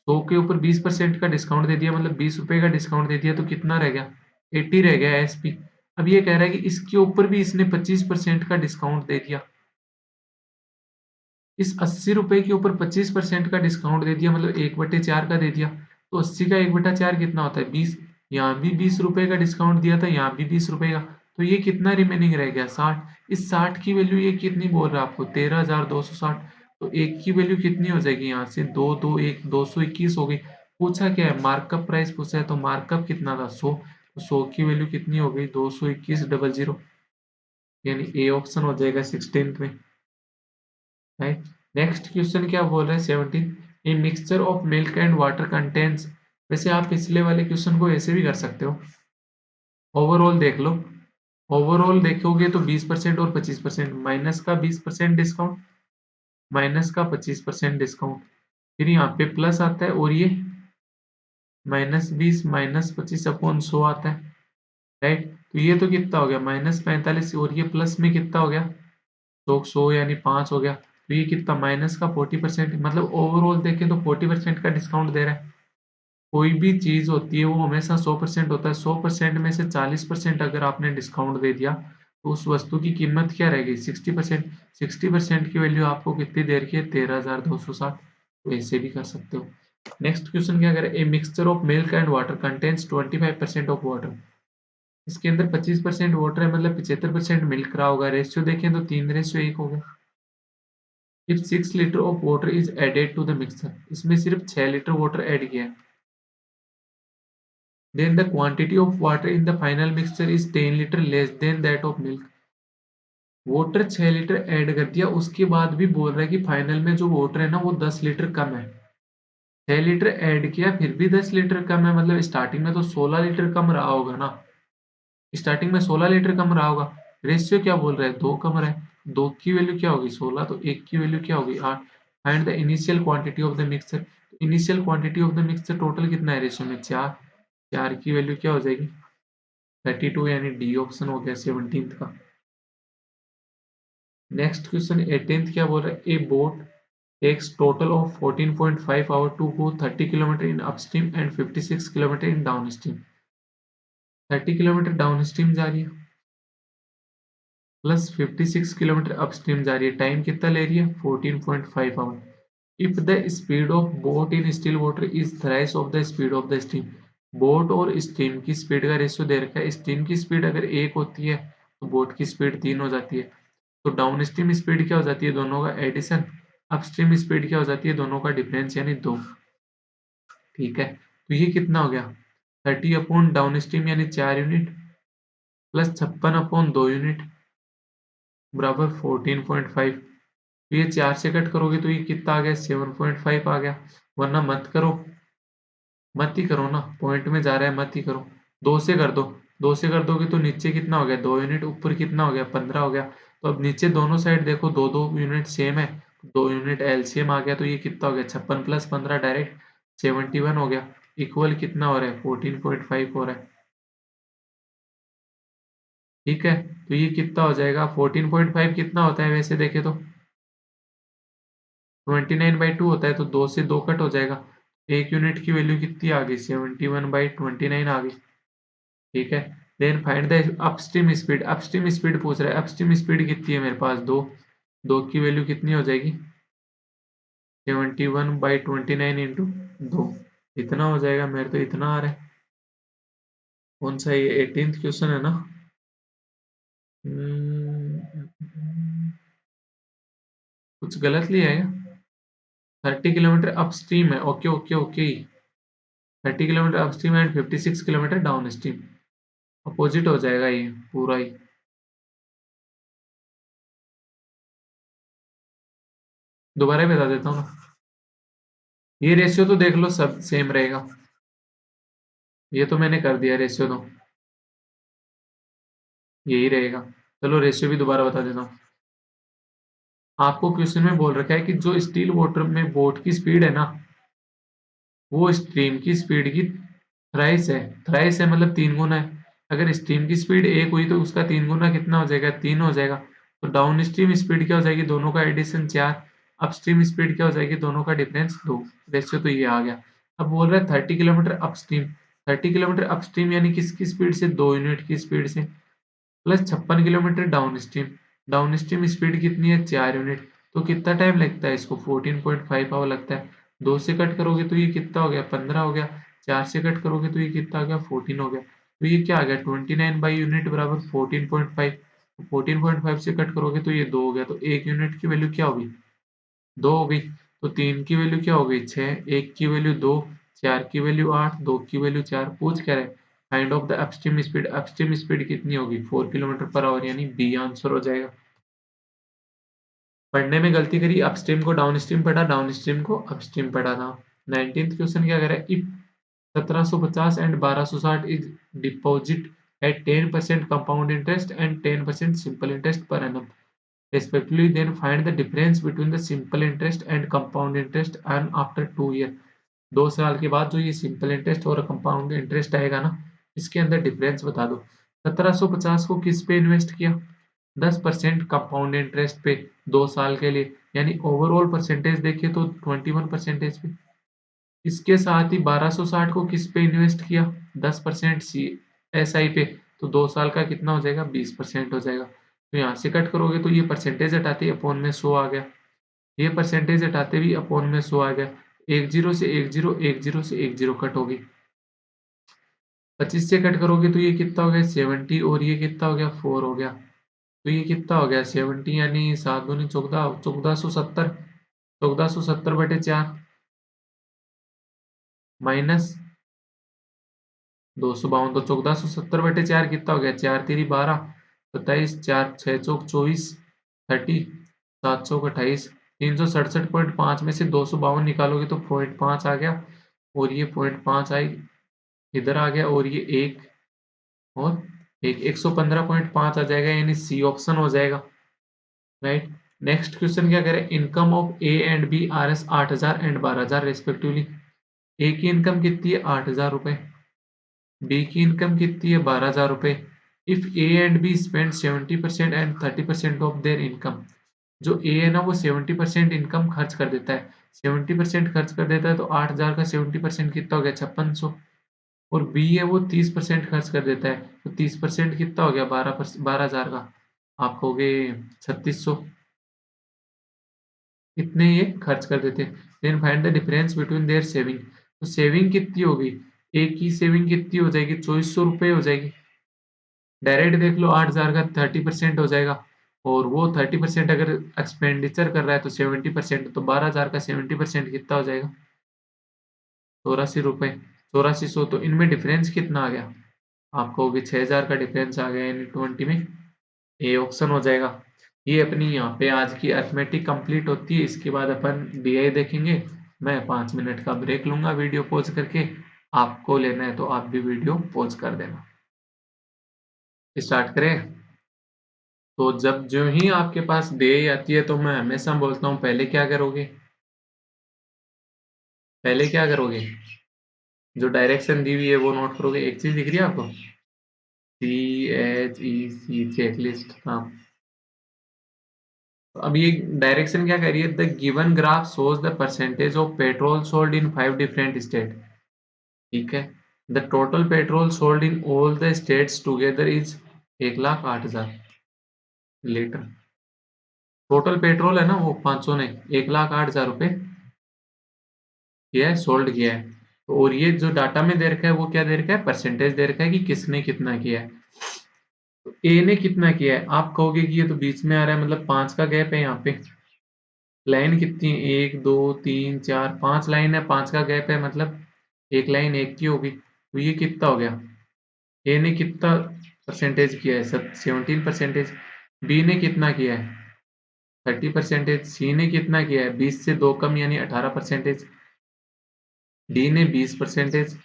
A: 100 के ऊपर 20% का डिस्काउंट दे दिया, मतलब 20 रुपए का डिस्काउंट दे दिया, तो कितना रह गया? 80 रह गया एसपी। अब ये कह रहा है कि इसके ऊपर भी इसने 25% का डिस्काउंट दे दिया। इस 80 रुपए के ऊपर 25% का डिस्काउंट दे दिया, मतलब 1/4 का दे दिया। तो 80 का 1/4 कितना होता है? 20। यहाँ भी 20 रुपए का डिस्काउंट दिया था, यहाँ भी 20 रुपए का। तो ये कितना रिमेनिंग रह गया? 60। इस 60 की वैल्यू ये कितनी बोल रहा है आपको? 13,260। तो एक की वैल्यू कितनी हो जाएगी? यहाँ से 2 2 1 221 हो गई। पूछा क्या है? मार्कअप प्राइस पूछा है, तो मार्कअप कितना था? 100। तो 100 की वैल्यू कितनी हो गई? 221,000, यानी ए ऑप्शन हो जाएगा 16th में। राइट। नेक्स्ट क्वेश्चन क्या बोल रहा है? 17। A mixture of milk and water contains. वैसे आप पिछले वाले क्वेश्चन को ऐसे भी कर सकते हो। ओवरऑल देख लो। ओवरऑल देखोगे तो 20% और 25%, माइनस का 20% डिस्काउंट, माइनस का 25% डिस्काउंट, फिर यहाँ पे प्लस आता है, और ये -20 -25/100 आता है। राइट। तो ये तो कितना हो गया? -45, और ये प्लस में कितना हो गया? 100 यानी 5 हो गया। तो ये कितना? माइनस का 40%, मतलब ओवरऑल देखें तो 40% का डिस्काउंट दे रहा है। कोई भी चीज होती है वो हमेशा 100% होता है। 100% में से 40% अगर आपने डिस्काउंट दे दिया, तो उस वस्तु की कीमत क्या रह गई? 60%। 60% की वैल्यू आपको कितनी दे रखी है? 13,260। तो ऐसे भी कर सकते हो। नेक्स्ट क्वेश्चन क्या करे? A mixture of milk and water contains 25% of water. इसके अंदर 25% वाटर है, मतलब 75% मिल्क रहा होगा। रेशियो देखें तो 3:1 हो गया। If 6 litre of water is added to the mixture, इसमें सिर्फ 6 लीटर वाटर ऐड किया है, then the quantity of water in the final mixture is 10 liter less than that of milk. Water 6 litre add कर दिया, उसके बाद भी बोल रहा है कि फाइनल में जो वाटर है ना वो 10 लीटर कम है। 6 लीटर ऐड किया फिर भी 10 लीटर कम है, मतलब स्टार्टिंग में तो 16 लीटर कम रहा होगा ना। स्टार्टिंग में 16 लीटर कम रहा होगा। रेशियो क्या बोल रहा है? 2 कम रहा है। 2 की वैल्यू क्या होगी? 16। तो 1 की वैल्यू क्या होगी? 8। Find the initial quantity of the mixture. Initial quantity of the mixture total कितना है रेशियो में? 4। 4 की वैल्यू क्या हो जाएगी? 32, यानी डी ऑप्शन हो गया 17th का। नेक्स्ट क्वेश्चन 18th क्या बोल रहा है? A boat takes total of 14.5 hour to go 30 kilometre in upstream and 56 kilometre in downstream. 30 kilometre downstream जा रही है, प्लस 56 किलोमीटर अपस्ट्रीम जा रही है। टाइम कितना ले रही है? 14.5 hour. If the speed of boat in still water is thrice of the speed of the steam. Boat और स्टीम की स्पीड का रेशियो दे रखा है। स्टीम की स्पीड अगर 1 होती है तो बोट की स्पीड 3 हो जाती है। तो डाउनस्ट्रीम स्पीड क्या हो जाती है? दोनों का एडिशन। अपस्ट्रीम स्पीड क्या हो जाती है? दोनों का डिफरेंस, यानी 2। ठीक है। तो ये कितना हो गया? 30 अपॉन डाउनस्ट्रीम यानी 4 यूनिट, प्लस 56/2 यूनिट बराबर 14.5। तो ये 4 से कट करोगे तो ये कितना आ गया? 7.5 आ गया। वरना मत करो, मत ही करो ना, पॉइंट में जा रहा है, मत ही करो। 2 से कर दो, 2 से कर दोगे तो नीचे कितना हो गया 2 यूनिट, ऊपर कितना हो गया 15 हो गया। तो अब नीचे दोनों साइड देखो 2-2 यूनिट सेम है, 2 यूनिट एलसीएम आ गया तो ये कितना हो गया 56 प्लस 15 डायरेक्ट 71 हो गया। इक्वल कितना हो रहा है 14.5 हो रहा है। ठीक है, तो ये कितना हो जाएगा 14.5 कितना होता है वैसे देखे तो 29/2 होता है, तो 2 से 2 कट हो जाएगा। एक यूनिट की वैल्यू कितनी आ गई 71/29 आ गई। ठीक है, then find the upstream speed पूछ रहा है। अपस्ट्रीम स्पीड कितनी है मेरे पास 2, 2 की वैल्यू कितनी हो जाएगी 71/29 इंटू 2, इतना हो जाएगा। मेरे तो इतना आ रहा है। कौन सा ये 18th क्वेश्चन है ना। कुछ गलत लिया है क्या? 30 किलोमीटर अपस्ट्रीम है, okay okay okay. 30 kilometre upstream and 56 kilometre down stream. Opposite हो जाएगा ये पूरा ही। दोबारा ही बता देता हूँ ना, ये रेशियो तो देख लो सब सेम रहेगा। ये तो मैंने कर दिया रेशियो तो यही रहेगा। चलो रेशियो भी दोबारा बता देता हूँ। आपको क्वेश्चन में बोल रखा है कि जो स्टील वाटर में बोट की स्पीड है ना, वो स्ट्रीम की स्पीड की थ्राइस है। थ्राइस है मतलब 3 गुना है। अगर स्ट्रीम की स्पीड 1 हुई तो उसका 3 गुना कितना हो जाएगा 3 हो जाएगा। तो डाउन स्ट्रीम स्पीड क्या हो जाएगी दोनों का एडिशन 4, अपस्ट्रीम स्पीड क्या हो जाएगी दोनों का डिफरेंस 2। रेशियो तो ये आ गया। अब बोल रहा है 30 किलोमीटर अपस्ट्रीम। 30 किलोमीटर अपस्ट्रीम यानी किसकी स्पीड से 2 यूनिट की स्पीड से, plus 56 kilometre down stream. Down stream speed कितनी है 4 यूनिट। तो कितना टाइम लगता है इसको 14.5 आवर लगता है। 2 से कट करोगे तो ये कितना हो गया 15 हो गया। 4 से कट करोगे तो ये कितना हो गया 14 हो गया। तो ये क्या आ गया 29 बाई यूनिट बराबर 14.5। 14.5 से कट करोगे तो ये 2 हो गया। तो एक यूनिट की वैल्यू क्या होगी 2 हो गई। तो 3 की वैल्यू क्या हो गई 6, 1 की वैल्यू 2, 4 की वैल्यू 8, 2 की वैल्यू 4। पूछ क्या रहे find of the upstream speed. Upstream speed कितनी होगी 4 किलोमीटर पर आवर, यानी बी आंसर हो जाएगा। पढ़ने में गलती करी, अपस्ट्रीम को डाउनस्ट्रीम पढ़ा, डाउनस्ट्रीम को अपस्ट्रीम पढ़ा था। 19th क्वेश्चन क्या कह रहा है, if 1750 and 1260 is deposit eight 10% compound interest and 10% simple interest per annum respectively, then find the difference between the simple interest and compound interest earned after 2 year। 2 साल के बाद जो ये सिंपल इंटरेस्ट और कंपाउंड इंटरेस्ट आएगा ना, इसके अंदर डिफरेंस बता दो। 1750 को किस पे इन्वेस्ट किया 10% कंपाउंड इंटरेस्ट पे 2 साल के लिए, यानी ओवरऑल परसेंटेज देखिए तो 21% पे। इसके साथ ही 1260 को किस पे इन्वेस्ट किया 10% सी एस आई पे, तो 2 साल का कितना हो जाएगा 20% हो जाएगा। तो यहाँ से कट करोगे तो ये परसेंटेज हटाते ही अपॉन में 100 आ गया। ये परसेंटेज हटाते भी अपॉन में 100 आ गया। एक जीरो से एक जीरो, एक जीरो से एक जीरो कट होगी। 25 से कट करोगे तो ये कितना हो गया 70, और ये कितना हो गया 4 हो गया। तो ये कितना हो गया 70 यानी 7 दूनी 14, 1470। 1470/4 माइनस 252, तो 1470/4 कितना हो गया 4×3 12, 27, 4×6 = 24, 30, 7×28, 367.5 में से 252 निकालोगे तो 0.5 आ गया, और ये 0.5 आई इधर आ गया, और ये एक और एक 115.5 आ जाएगा, यानी सी ऑप्शन हो जाएगा। राइट। नेक्स्ट क्वेश्चन क्या करें, income of A and B are R 8000 and 12000 respectively. A की इनकम कितनी है 8000 रुपए, बी की इनकम कितनी है 12000 रुपए। If A and be spend 70% and 30% of their income. जो ए है ना वो 70% इनकम खर्च कर देता है, 70% खर्च कर देता है, तो 8000 का 70% कितना हो गया 5600। और बी है वो 30% खर्च कर देता है, तो 30% कितना हो गया 12,000 का, आप कहोगे 3600। इतने ये खर्च कर देते हैं। Then find the difference between their saving. तो सेविंग कितनी होगी, एक की सेविंग कितनी हो जाएगी 2400 रुपये हो जाएगी। डायरेक्ट देख लो 8000 का 30% हो जाएगा, और वो 30% अगर एक्सपेंडिचर कर रहा है तो 70%, तो 12000 का 70% कितना हो जाएगा 84 रुपये, 8400। तो इनमें डिफरेंस कितना आ गया, आप कहोगे 6000 का डिफरेंस आ गया, यानी 20 में ए ऑप्शन हो जाएगा। ये अपनी यहाँ पे आज की अर्थमेटिक कंप्लीट होती है। इसके बाद अपन डीआई देखेंगे। मैं 5 मिनट का ब्रेक लूंगा वीडियो पॉज करके। आपको लेना है तो आप भी वीडियो पॉज कर देना। स्टार्ट करें? तो जब जो ही आपके पास डे आती है तो मैं हमेशा बोलता हूँ पहले क्या करोगे? पहले क्या करोगे? जो डायरेक्शन दी हुई है वो नोट करोगे। एक चीज़ दिख रही है आपको? CHEC checklist. हाँ। तो अब ये डायरेक्शन क्या कह रही है? The given graph shows the percentage of petrol sold in 5 different state. ठीक है। The total petrol sold in all the states together is 1,08,000 litre. Total petrol है ना वो 500 ने 1,08,000 रुपए किया है, सोल्ड किया है। तो और ये जो डाटा में दे रखा है वो क्या दे रखा है? परसेंटेज दे रखा है कि किसने कितना किया है। तो ए ने कितना किया है? आप कहोगे कि ये तो बीच में आ रहा है, मतलब 5 का गैप है यहाँ पे। लाइन कितनी है? 1 2 3 4 5 लाइन है, 5 का गैप है, मतलब एक लाइन एक की होगी। तो ये कितना हो गया? ए ने कितना परसेंटेज किया है? 17%। बी ने कितना किया है? 30%। सी ने कितना किया है? 20 से 2 कम यानी 18%। डी ने 20%।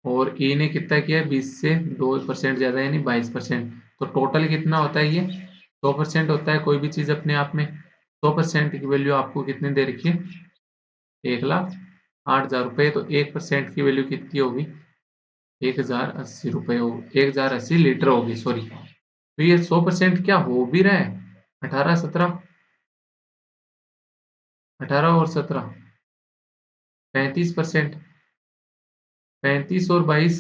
A: और ई ने कितना किया है? 20 से 2% ज्यादा यानी 22%। तो टोटल कितना होता है ये? 100% होता है कोई भी चीज अपने आप में। 100% की वैल्यू आपको कितनी दे रखी है? 1,08,000 रुपये। तो 1% की वैल्यू कितनी होगी? 1,080 रुपये होगी, 1,080 लीटर होगी, सॉरी। तो ये 100% क्या हो भी रहा है? 18 17, 18 और 17, 35%। 35 और 22,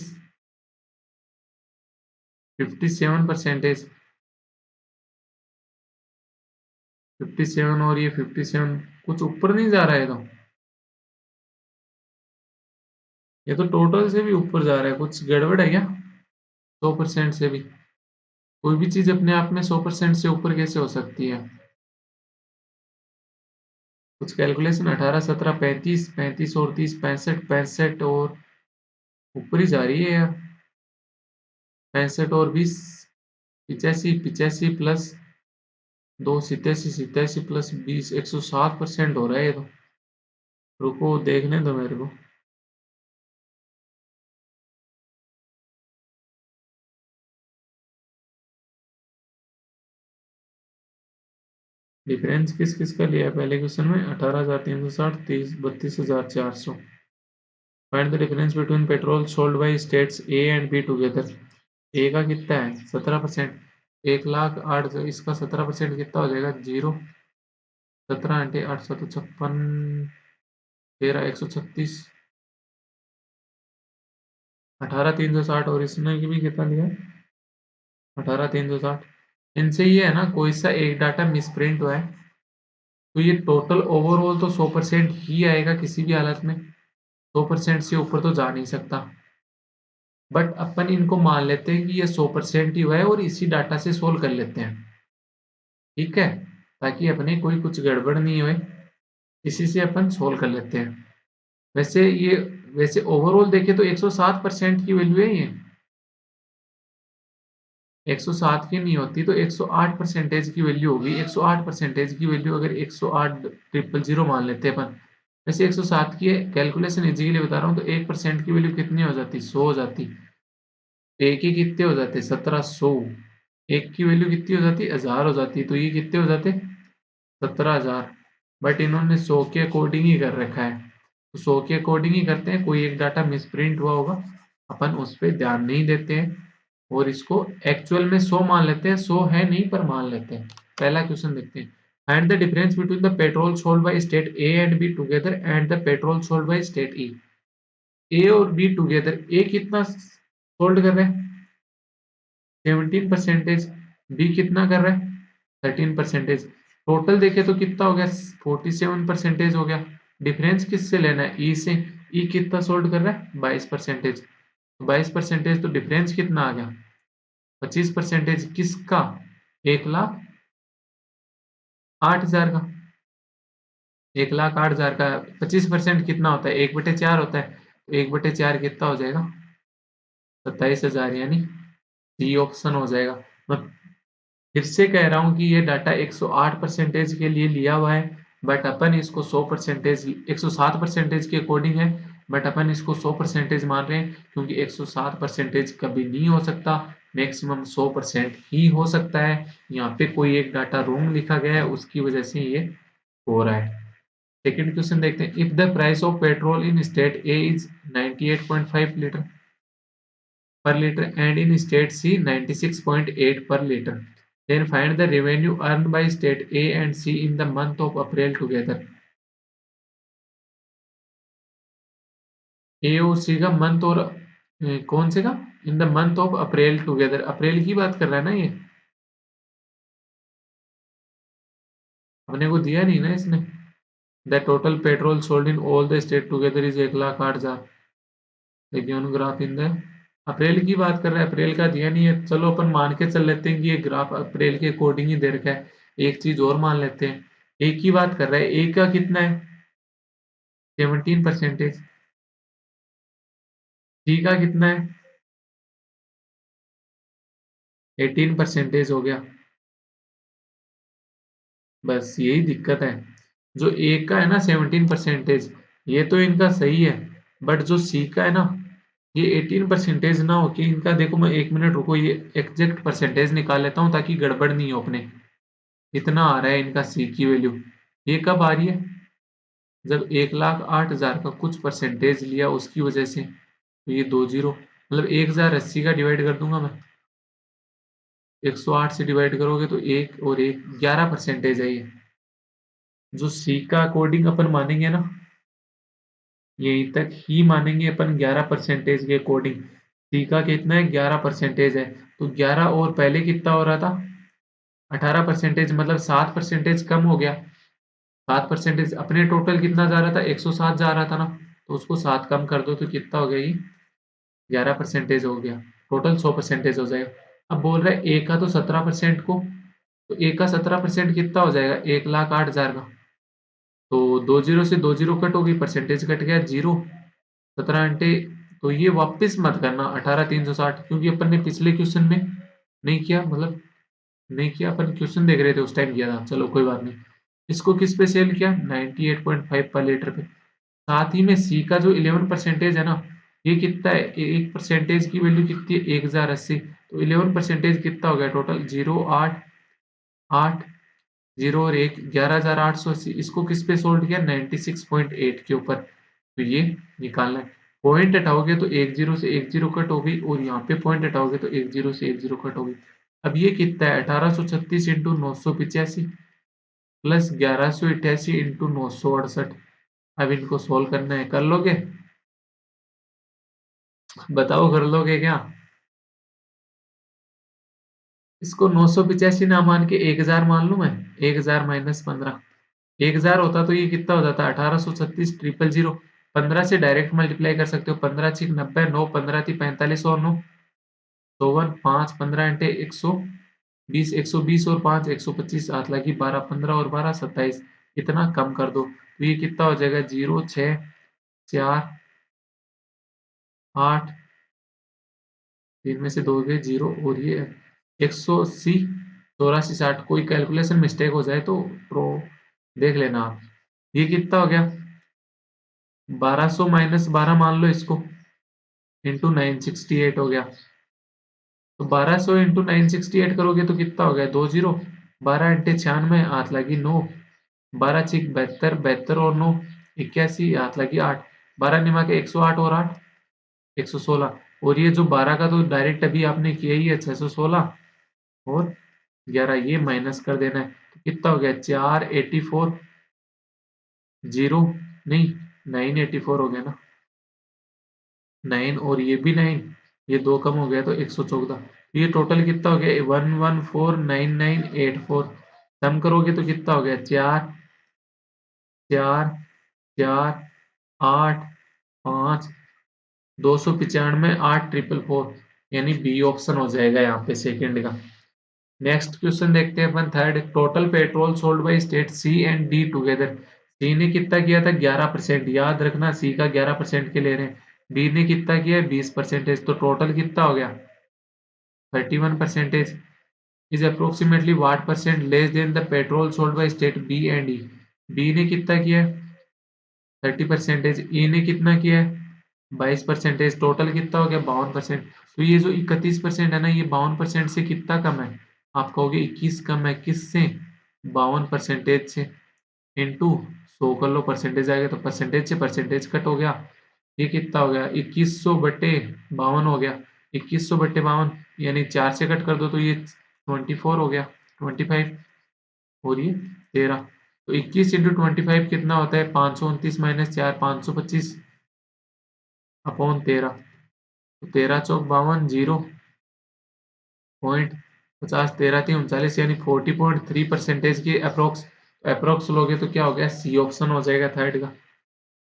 A: 57%। 57 और ये 57 कुछ ऊपर नहीं जा रहा है? तो ये तो टोटल से भी ऊपर जा रहा है, कुछ गड़बड़ है क्या? 100% से भी कोई भी चीज अपने आप में 100% से ऊपर कैसे हो सकती है? कुछ कैलकुलेशन। 18 17 35, 35 और 30 65, 65 और ऊपर ही जा रही है यार। 65 और 20 85, 85 प्लस 2 87, 87 प्लस 20 107% हो रहा है ये तो। रुको देखने दो मेरे को। डिफरेंस किस किस का लिया है पहले क्वेश्चन में? 18,360, 30, 32,400। Find the difference between petrol sold by states A and B together. A का कितना है? 17%। 1,08,000, इसका 17% कितना हो जाएगा? 0। 17 × 8 = 56, 13 136, 18,360। और इसने भी कितना लिया है? 18,360। इनसे ये है ना, कोई सा एक डाटा मिसप्रिंट हुआ है तो ये टोटल ओवरऑल तो 100% ही आएगा किसी भी हालत में। 100% से ऊपर तो जा नहीं सकता। बट अपन इनको मान लेते हैं कि ये 100% ही हुआ है और इसी डाटा से सोल्व कर लेते हैं। ठीक है, ताकि अपने कोई कुछ गड़बड़ नहीं होए, इसी से अपन सोल्व कर लेते हैं। वैसे ये, वैसे ओवरऑल देखें तो 107% की वैल्यू है ये। 107 की नहीं होती तो 108% की वैल्यू होगी। 108% की वैल्यू अगर 108,000 मान लेते हैं अपन। वैसे 107 की कैलकुलेशन इजी के लिए बता रहा हूँ, तो 1% की वैल्यू कितनी हो जाती? 100 हो जाती। एक ही कितने हो जाते? 1700। एक की वैल्यू कितनी हो जाती? 1000 हो जाती। तो ये कितने हो जाते? 17,000। बट इन्होंने 100 के अकॉर्डिंग ही कर रखा है, तो 100 के अकॉर्डिंग ही करते हैं। कोई एक डाटा मिसप्रिंट हुआ होगा, अपन उस पर ध्यान नहीं देते हैं और इसको एक्चुअल में 100 मान लेते हैं। 100 है नहीं पर मान लेते हैं। पहला क्वेश्चन देखते हैं। Find the difference between the petrol sold by state A and B together and the petrol sold by state E. A और बी टुगेदर, ए कितना सोल्ड कर रहे हैं? 17%। बी कितना कर रहा है? 13%। टोटल देखे तो कितना हो गया? 47% हो गया। डिफरेंस किससे लेना है? ई से। ई कितना सोल्ड कर रहा है? 22%। 22% तो डिफरेंस कितना आ गया? 25%। किसका? 1,08,000 का। 1,08,000 का 25% कितना होता है? 1/4 होता है। तो 1/4 कितना हो जाएगा? 27,000 यानी सी ऑप्शन हो जाएगा। मैं फिर से कह रहा हूँ कि ये डाटा 108% के लिए लिया हुआ है, बट अपन इसको 100%, 107% के अकॉर्डिंग है, बट अपन इसको 100% मान रहे हैं क्योंकि 107% कभी नहीं हो सकता। मैक्सिमम 100% ही हो सकता है। यहाँ पे कोई एक डाटा रॉन्ग लिखा गया है, उसकी वजह से ये हो रहा है। सेकंड क्वेश्चन देखते हैं, if the price of petrol in state A is 98.5 litre per liter and in state C 96.8 per liter, then find the revenue earned by state A and C in the month of April together। A और C का month और कौन से का, in the month of April together, April की बात कर रहा है ना ये, अपने को दिया नहीं ना इसने। The total petrol sold in all the state together is 1,08,000। देखिए उन ग्राफ इन द अप्रैल की बात कर रहा है, अप्रैल का दिया नहीं है। चलो अपन मान के चल लेते हैं कि ये ग्राफ अप्रैल के अकॉर्डिंग ही दे रखा है। एक चीज और मान लेते हैं, एक की बात कर रहा है, एक का कितना है 17%, सी का कितना है 18% हो गया। बस यही दिक्कत है, जो एक का है ना 17%, ये तो इनका सही है, बट जो सी का है ना, ये 18% ना हो कि इनका, देखो मैं 1 मिनट रुको, ये एग्जैक्ट परसेंटेज निकाल लेता हूँ ताकि गड़बड़ नहीं हो अपने। इतना आ रहा है इनका सी की वैल्यू, ये कब आ रही है, जब 1,08,000 का कुछ परसेंटेज लिया उसकी वजह से। तो ये 20, मतलब 1,080 का डिवाइड कर दूंगा मैं, 108 से डिवाइड करोगे तो एक और एक 11% है ये। जो सी का अकॉर्डिंग अपन मानेंगे ना, यहीं तक ही मानेंगे अपन 11% के अकॉर्डिंग। सी का कितना है 11% है, तो 11 और पहले कितना हो रहा था 18%, मतलब 7% कम हो गया। 7% अपने टोटल कितना जा रहा था 107 जा रहा था ना, तो उसको 7 कम कर दो तो कितना हो गया ये 11% हो गया, टोटल 100% हो जाएगा। अब बोल रहा है ए का तो 17% को, तो ए का 17% कितना हो जाएगा 1,08,000 का, तो 20 से 20 कट हो गई, परसेंटेज कट गया 0, 17 घंटे। तो ये वापस मत करना 18,360, क्योंकि अपन ने पिछले क्वेश्चन में नहीं किया, मतलब नहीं किया, अपन क्वेश्चन देख रहे थे उस टाइम किया था। चलो कोई बात नहीं, इसको किस पे सेल किया 98.5 पर लीटर पे। साथ ही में सी का जो 11% है ना, ये कितना है, एक परसेंटेज की वैल्यू कितनी है 1,080, तो 11% कितना हो गया टोटल 0,8,8, 0 और 1 11,880। इसको किस पे सोल्व किया 96.8 के ऊपर, तो ये निकालना है। पॉइंट हटाओगे तो 10 से 10 कट हो गई, और यहाँ पे पॉइंट हटाओगे तो 10 से 10 कट हो गई। अब ये कितना है 1836 इंटू 985 प्लस 1188 इंटू 968। अब इनको सोल्व करना है, कर लोगे, बताओ कर लोगे क्या। इसको 985 ना मान के 1000 मान लूं मैं, 1000 माइनस 15, 1000 होता तो ये कितना हो जाता 1836 ट्रिपल जीरो। 15 से डायरेक्ट मल्टीप्लाई कर सकते हो, 15 छिक 90, 9 15 थी 45 और 9 54, 5 15 घंटे 120, 120 और 5 125, 7 लगी 12, 15 और 12 27। इतना कम कर दो तो ये कितना हो जाएगा 0 6 4 8, 3 में से 2 गए 0, और ये 180 84 60। कोई कैलकुलेशन मिस्टेक हो जाए तो प्रो देख लेना आप। ये कितना हो गया 1200 माइनस 12 मान लो इसको, इंटू 968 हो गया। तो 1200 इंटू 968 करोगे तो कितना हो गया 20, 12 अंटे 96, हाथ लगी 9, 12 छिक 72, 72 और 9 81, हाथ लगी 8, 12 निमा के 108 और 8 116। और ये जो 12 का तो डायरेक्ट अभी आपने किया ही है 616, और 11 ये माइनस कर देना है, तो कितना हो गया 484, 0 नहीं 984 हो गया ना, 9 और ये भी 9, ये दो कम हो गया तो 114। ये टोटल कितना हो गया 1149984। सम करोगे तो कितना हो गया 4 4 4 8 5 295 8,444, यानी बी ऑप्शन हो जाएगा यहाँ पे सेकंड का। नेक्स्ट क्वेश्चन देखते हैं अपन third, total petrol sold by state C and D together. C ने कितना किया था 11%, याद रखना सी का 11% के ले रहे हैं। डी ने कितना किया है 20%, तो टोटल कितना हो गया 31%। Is approximately what percent less than the petrol sold by state B and E. B ने कितना किया है 30%, ई ने कितना किया है 22%, टोटल कितना हो गया 52%। तो ये जो 31% है ना, ये 52% से कितना कम है? आप कहोगे 21 कम है, किससे? 52% से, इंटू 100 कर लो, परसेंटेज आएगा तो परसेंटेज से परसेंटेज कट हो गया। ये कितना हो गया? 2100/52 हो गया। 2100/52 यानी 4 से कट कर दो तो ये 24 हो गया, 25 और ये 13। तो 21 इंटू 25 कितना होता है? 529 माइनस 4, 525 अपॉन 13। तो 13 चौक 52, 0.50, 13×3 39 यानी 40.3% की अप्रोक्स। अप्रोक्स लोगे तो क्या हो गया? सी ऑप्शन हो जाएगा थर्ड का।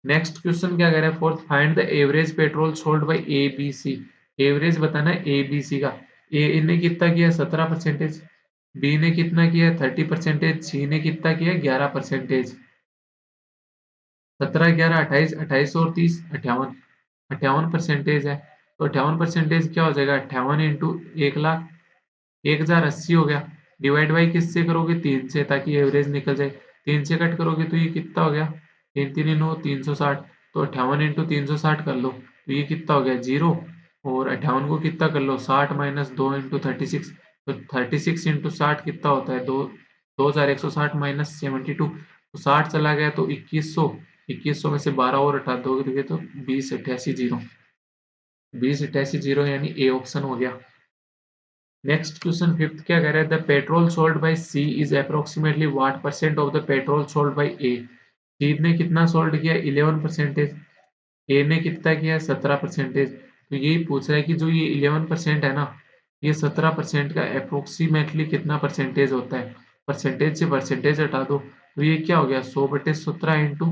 A: नेक्स्ट क्वेश्चन क्या कह रहा है? Fourth, find the average petrol sold by A B C. Average बताना है ए बी सी का। ए ने कितना किया? 17%। बी ने कितना किया? 30%। सी ने कितना किया? 11%। 17, 11, 28, 28 और 30, 58। 58% है। तो 58% क्या हो जाएगा? 58 इंटू 1,00,000, 1080 हो गया। डिवाइड बाई किससे करोगे? 3 से, ताकि एवरेज निकल जाए। 3 से कट करोगे तो ये कितना हो गया? 3 3 9, 360। तो 58 इंटू 360 कर लो तो ये कितना हो गया? 0। और 58 को कितना कर लो? 60 माइनस 2 इंटू 36। तो 36 इंटू 60 कितना होता है? 2160 माइनस 72। तो 60 चला गया तो 2100। 2100 में से 12 और हटा दोगे तो 2088 2088 यानी ए ऑप्शन हो गया। नेक्स्ट क्वेश्चन फिफ्थ क्या कह रहा है? The petrol sold by C is approximately what percent of the petrol sold by A. C ने कितना सोल्ड किया? 11%। ए ने कितना किया? 17%। तो यही पूछ रहा है कि जो ये 11% है ना, ये 17% का अप्रोक्सीमेटली कितना परसेंटेज होता है? परसेंटेज से परसेंटेज हटा दो तो ये क्या हो गया? 100/17 इंटू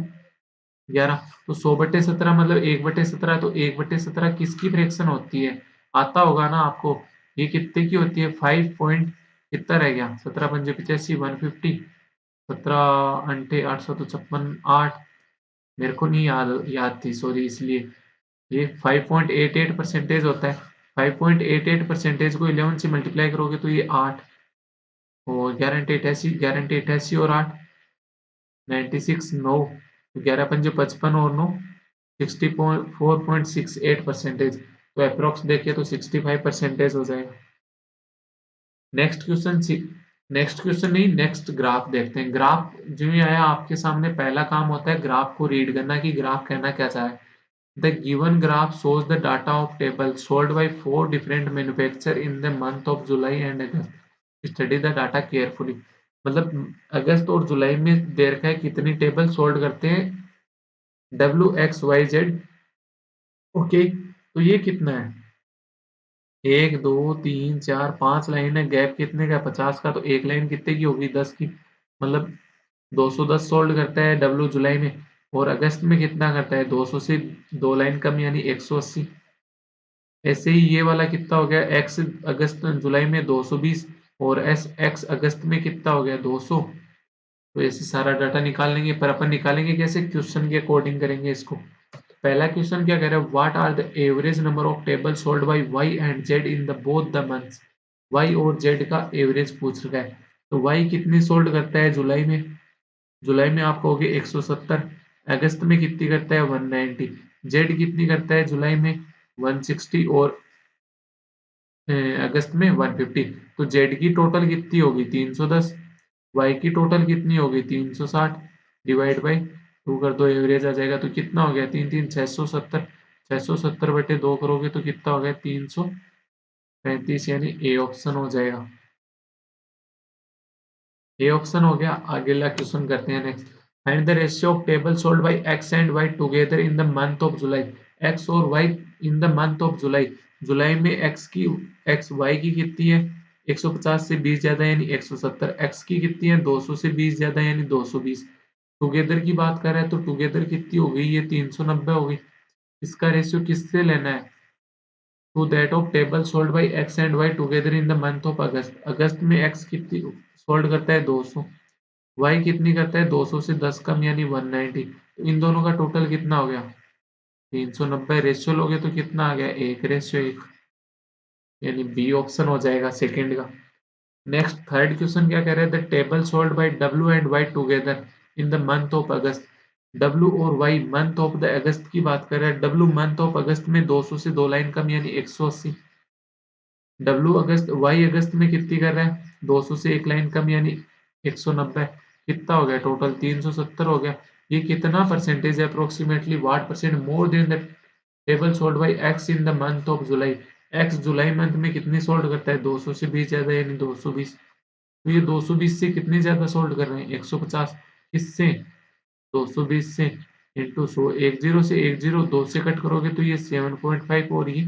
A: 11। तो 100/17 मतलब 1/17। तो 1/17 किसकी फ्रैक्शन होती है? आता होगा ना आपको। ये कितने की होती है? 5 पॉइंट कितना रह गया? 17 पंजे 85, 150। 17 अंठे 856, 8। मेरे को नहीं याद थी, सॉरी, इसलिए। ये 5.88% होता है। 5.88% को 11 से मल्टीप्लाई करोगे तो ये 8। और 11 गारंटी 88 और 8 96, 9। 11 पंजे 55 और 9 64.68%। तो अप्रोक्स देखिए तो 65% हो जाएगा। नेक्स्ट क्वेश्चन, नेक्स्ट क्वेश्चन नहीं, नेक्स्ट ग्राफ देखते हैं। ग्राफ जो ही आया आपके सामने, पहला काम होता है ग्राफ को रीड करना कि ग्राफ कहना क्या चाहे। The given graph shows the data of table sold by 4 different manufacturer in the month of July and August. Study the data carefully. मतलब अगस्त और जुलाई में दे रखा है कितनी टेबल सोल्ड करते हैं WXYZ। ओके, तो ये कितना है? 1 2 3 4 5 लाइन है। गैप कितने का? 50 का। तो एक लाइन कितने की होगी? 10 की। मतलब 210 सोल्ड करता है डब्लू जुलाई में। और अगस्त में कितना करता है? 200 से 2 लाइन कम यानी 180। ऐसे ही ये वाला कितना हो गया? एक्स अगस्त जुलाई में 220। और एस एक्स अगस्त में कितना हो गया? 200। तो ऐसे सारा डाटा निकाल लेंगे, पर अपन निकालेंगे कैसे? क्वेश्चन के अकॉर्डिंग करेंगे इसको। पहला क्वेश्चन क्या कह रहा है? What are the average number of table sold by Y and Z in the both the months. Y और जेड का एवरेज पूछ रखा है। तो वाई कितनी सोल्ड करता है जुलाई में? जुलाई में आप कहोगे 170। अगस्त में कितनी करता है? 190। जेड कितनी करता है जुलाई में? 160। और अगस्त में 150। तो जेड की टोटल कितनी होगी? 310। वाई की टोटल कितनी होगी? 360। डिवाइड बाई 2 कर दो, एवरेज आ जाएगा। तो कितना हो गया? 3 3 670। 670/2 करोगे तो कितना हो गया? 335 यानी ए ऑप्शन हो जाएगा। ए ऑप्शन हो गया। अगला क्वेश्चन करते हैं next. Find the ratio of table sold by X and Y together in the month of July. X और Y in the month of July. July में एक्स वाई की कितनी है? 150 से 20 ज्यादा यानी 170। एक्स की कितनी है? 200 से 20 ज्यादा यानी 220। टुगेदर की बात कर रहे हैं तो टुगेदर कितनी हो गई? ये 390 हो गई। इसका रेशियो किससे लेना है? To that of table sold by X and Y together in the month of August. August में एक्स कितनी सोल्ड करता है? 200। वाई कितनी करता है? 200 से 10 कम यानी 190। तो इन दोनों का टोटल कितना हो गया? 390। रेशियो लोगे तो कितना आ गया? 1:1। यानी बी ऑप्शन हो जाएगा सेकंड का। नेक्स्ट थर्ड क्वेश्चन क्या कह रहे हैं? The table sold by W and Y together in the month of August. W और Y month of the August की बात कर रहे हैं। डब्ल्यू मंथ ऑफ अगस्त में 200 से 2 लाइन कम यानी 180। डब्ल्यू अगस्त वाई अगस्त में कितनी कर रहा है, 200 से एक लाइन कम यानी 190, कितना हो गया टोटल 370 हो गया। ये कितना परसेंटेज है approximately, what percent more than the table sold by x in the month of July. X July month में कितनी सोल्ड करता है, 200 से 20 ज्यादा यानी 220। तो ये 220 से कितनी ज्यादा सोल्ड कर रहे हैं, 150। किससे, 220 से इंटू 100, 10 से 10 2 से कट करोगे तो ये 7.5 और ये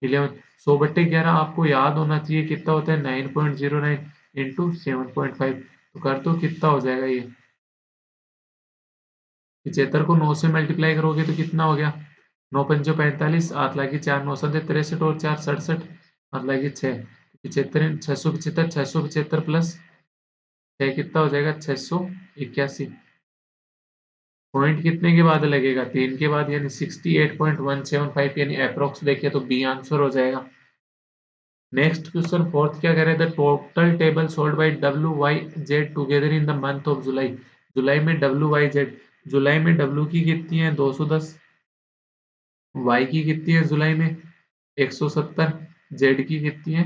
A: 11, 100/11 आपको याद होना चाहिए कितना होता है, 9.09 इंटू 7.5। तो कर दो कितना हो जाएगा ये, 75 को 9 से मल्टीप्लाई करोगे तो कितना हो गया, 9 पंचो 45, 8 लागी 4, 9 7 63 और 4 67, 8 लागी 6, 75 675, 675 प्लस 6 कितना हो जाएगा, 681। पॉइंट कितने के बाद लगेगा, 3 के बाद यानी 68.175 यानी अप्रोक्स देखे तो बी आंसर हो जाएगा। नेक्स्ट क्वेश्चन फोर्थ क्या कह रहे थे, total table sold by W Y Z together in the month of July. July में डब्ल्यू वाई जेड, जुलाई में डब्ल्यू की कितनी है 210, वाई की कितनी है जुलाई में 170, जेड की कितनी है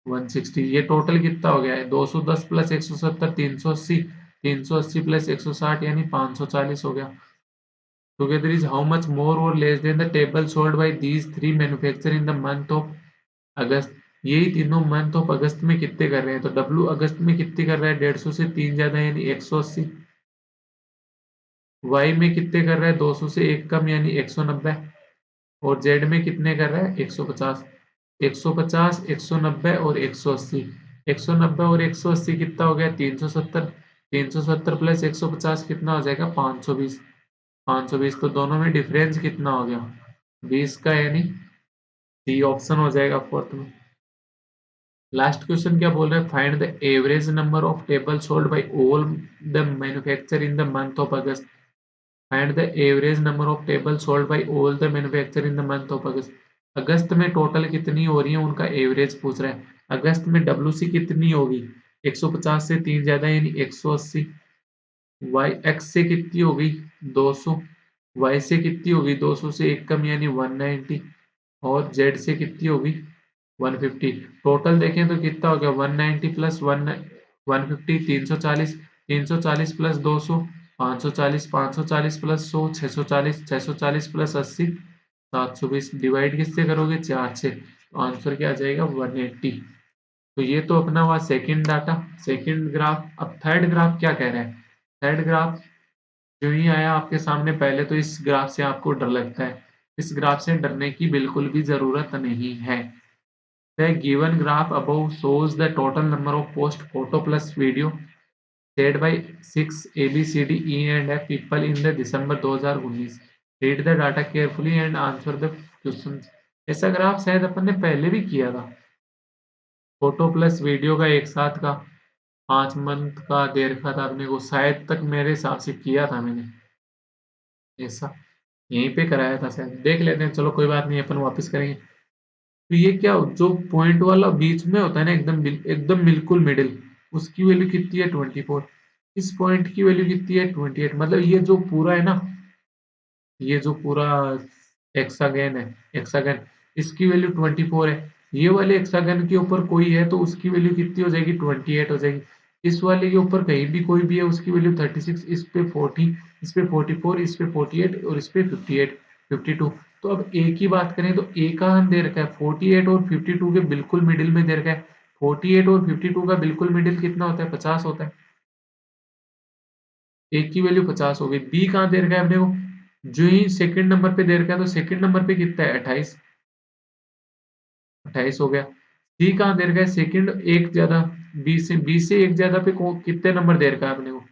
A: 160। ये टोटल कितना हो गया है, 210 प्लस 170 380, 380 प्लस 160 यानी 540 हो गया। Together is how much more or less than the table sold by these three manufacturer in the month of अगस्त। यही तीनों मंथ ऑफ अगस्त में कितने कर रहे हैं, तो डब्ल्यू अगस्त में कितने कर रहा है, 150 से 3 ज्यादा यानी 180। वाई में कितने कर रहा है, 200 से 1 कम यानी 190। और जेड में कितने कर रहा है, 150। 150, 190 और 180, 190 और 180 कितना हो गया, 370। 370 प्लस 150 कितना हो जाएगा, 520। 520 तो दोनों में डिफरेंस कितना हो गया, 20 का, यानी डी ऑप्शन हो जाएगा फोर्थ में। लास्ट क्वेश्चन क्या बोल रहा है, find the average number of table sold by all the manufacture in the month of August. Find the average number of table sold by all the manufacture in the month of August. August में total कितनी हो रही है उनका average पूछ रहा है। अगस्त में डब्ल्यूसी कितनी होगी, 150 से 3 ज्यादा यानी 180। वाई एक्स से कितनी होगी 200, वाई से कितनी होगी 200 से 1 कम यानी 190, और जेड से कितनी होगी 150। टोटल देखें तो कितना हो गया, 190 plus 150 340, 340 plus 200 540, 540 plus 100 640, 640 plus 80 720। Divide किससे करोगे, 4 से, तो आंसर क्या आ जाएगा 180। तो ये तो अपना हुआ सेकंड डाटा, सेकंड ग्राफ। अब थर्ड ग्राफ क्या कह रहा है, थर्ड ग्राफ जो ही आया आपके सामने, पहले तो इस ग्राफ से आपको डर लगता है, इस ग्राफ से डरने की बिल्कुल भी जरूरत नहीं है। The given graph above shows the total number of post photo plus video shared by 6 ABCDE and F people in the December 2019. Read the data carefully and answer the questions. ऐसा graph शायद अपन ने पहले भी किया था, photo plus video का एक साथ का 5 मंथ का दे रखा था अपने को, शायद तक मेरे हिसाब से किया था मैंने ऐसा, यहीं पे कराया था शायद, देख लेते हैं, चलो कोई बात नहीं, अपन वापस करेंगे। तो ये क्या जो पॉइंट वाला बीच में होता है ना, एकदम बिल्कुल मिडिल, उसकी वैल्यू कितनी है 24। इस पॉइंट की वैल्यू कितनी है 28। मतलब ये जो पूरा है ना, ये जो पूरा हेक्सागन है, हेक्सागन, इसकी वैल्यू 24 है। ये वाले हेक्सागन के ऊपर कोई है तो उसकी वैल्यू कितनी हो जाएगी, 28 हो जाएगी। इस वाले के ऊपर कहीं भी कोई भी है उसकी वैल्यू 36, इस पे 40, इस पे 44, इस पे 48 और इस पे 58 52। तो अब ए की बात करें तो ए का हम दे रखा है 48 और 52 के बिल्कुल मिडिल में दे रखा है। 48 और 52 का बिल्कुल मिडिल कितना होता है, 50 होता है। ए की वैल्यू 50 हो गई। बी कहाँ दे रखा है अपने को, जो ही सेकंड नंबर पे दे रखा है, तो सेकंड नंबर पे कितना है 28, 28 हो गया। सी कहाँ दे रखा है, सेकंड एक ज्यादा, बी से एक ज्यादा पे कितने नंबर दे रखा है अपने को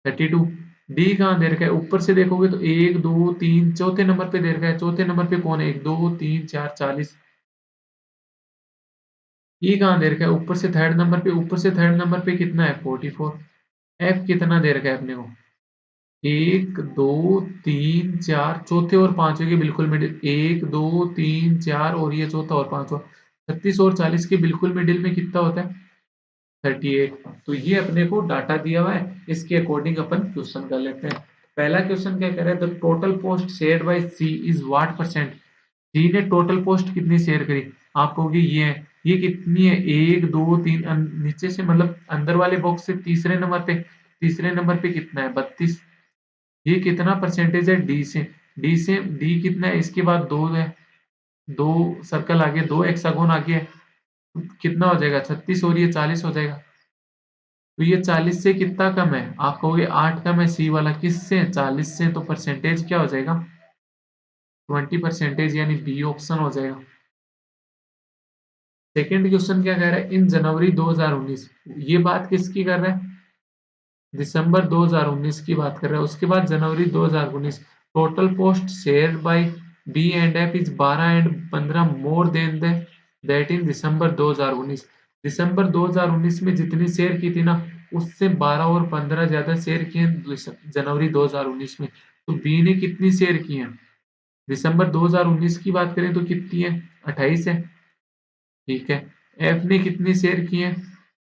A: 32। डी कहाँ दे रखा है, ऊपर से देखोगे तो 1 2 3 चौथे नंबर पे दे रखा है, चौथे नंबर पे कौन है, 1 2 3 4 40। ई कहाँ दे रखा है, ऊपर से थर्ड नंबर पे, ऊपर से थर्ड नंबर पे कितना है 44। एफ कितना दे रखा है अपने को, 1 2 3 4 चौथे और पांचवे के बिल्कुल मिडिल, 1 2 3 4 और ये चौथा और पांचवा, 36 और 40 के बिल्कुल मिडिल में कितना होता है 38। तो ये अपने को डाटा दिया हुआ है, इसके अकॉर्डिंग अपन क्वेश्चन कर लेते हैं। पहला क्वेश्चन क्या कह रहा है, the total post share by C is what percent. C ने टोटल पोस्ट कितनी शेयर करी, आप कहोगे ये है, ये कितनी है 1 2 3 नीचे से मतलब अंदर वाले बॉक्स से तीसरे नंबर पे कितना है 32। ये कितना परसेंटेज है डी कितना है, इसके बाद 2 है, 2 सर्कल आगे, 2 हेक्सागोन आगे है, कितना हो जाएगा 36 और ये 40 हो जाएगा। तो ये 40 से कितना कम है, आप कहोगे 8 कम है सी वाला, किससे 40 से, तो परसेंटेज क्या हो जाएगा 20% यानी बी ऑप्शन हो जाएगा। सेकंड क्वेश्चन क्या कह रहा है, इन जनवरी 2019, ये बात किसकी कर रहा है, दिसंबर 2019 की बात कर रहा है। उसके बाद जनवरी 2019, total post share by B and F is 12 and 15 more than the that in दिसंबर 2019। दिसंबर 2019 में जितनी शेयर की थी ना, उससे 12 और 15 ज्यादा शेयर किए जनवरी 2019 में। तो बी ने कितनी शेयर की है, दिसंबर 2019 की बात करें तो कितनी है 28 है, ठीक है। एफ ने कितनी शेयर की है,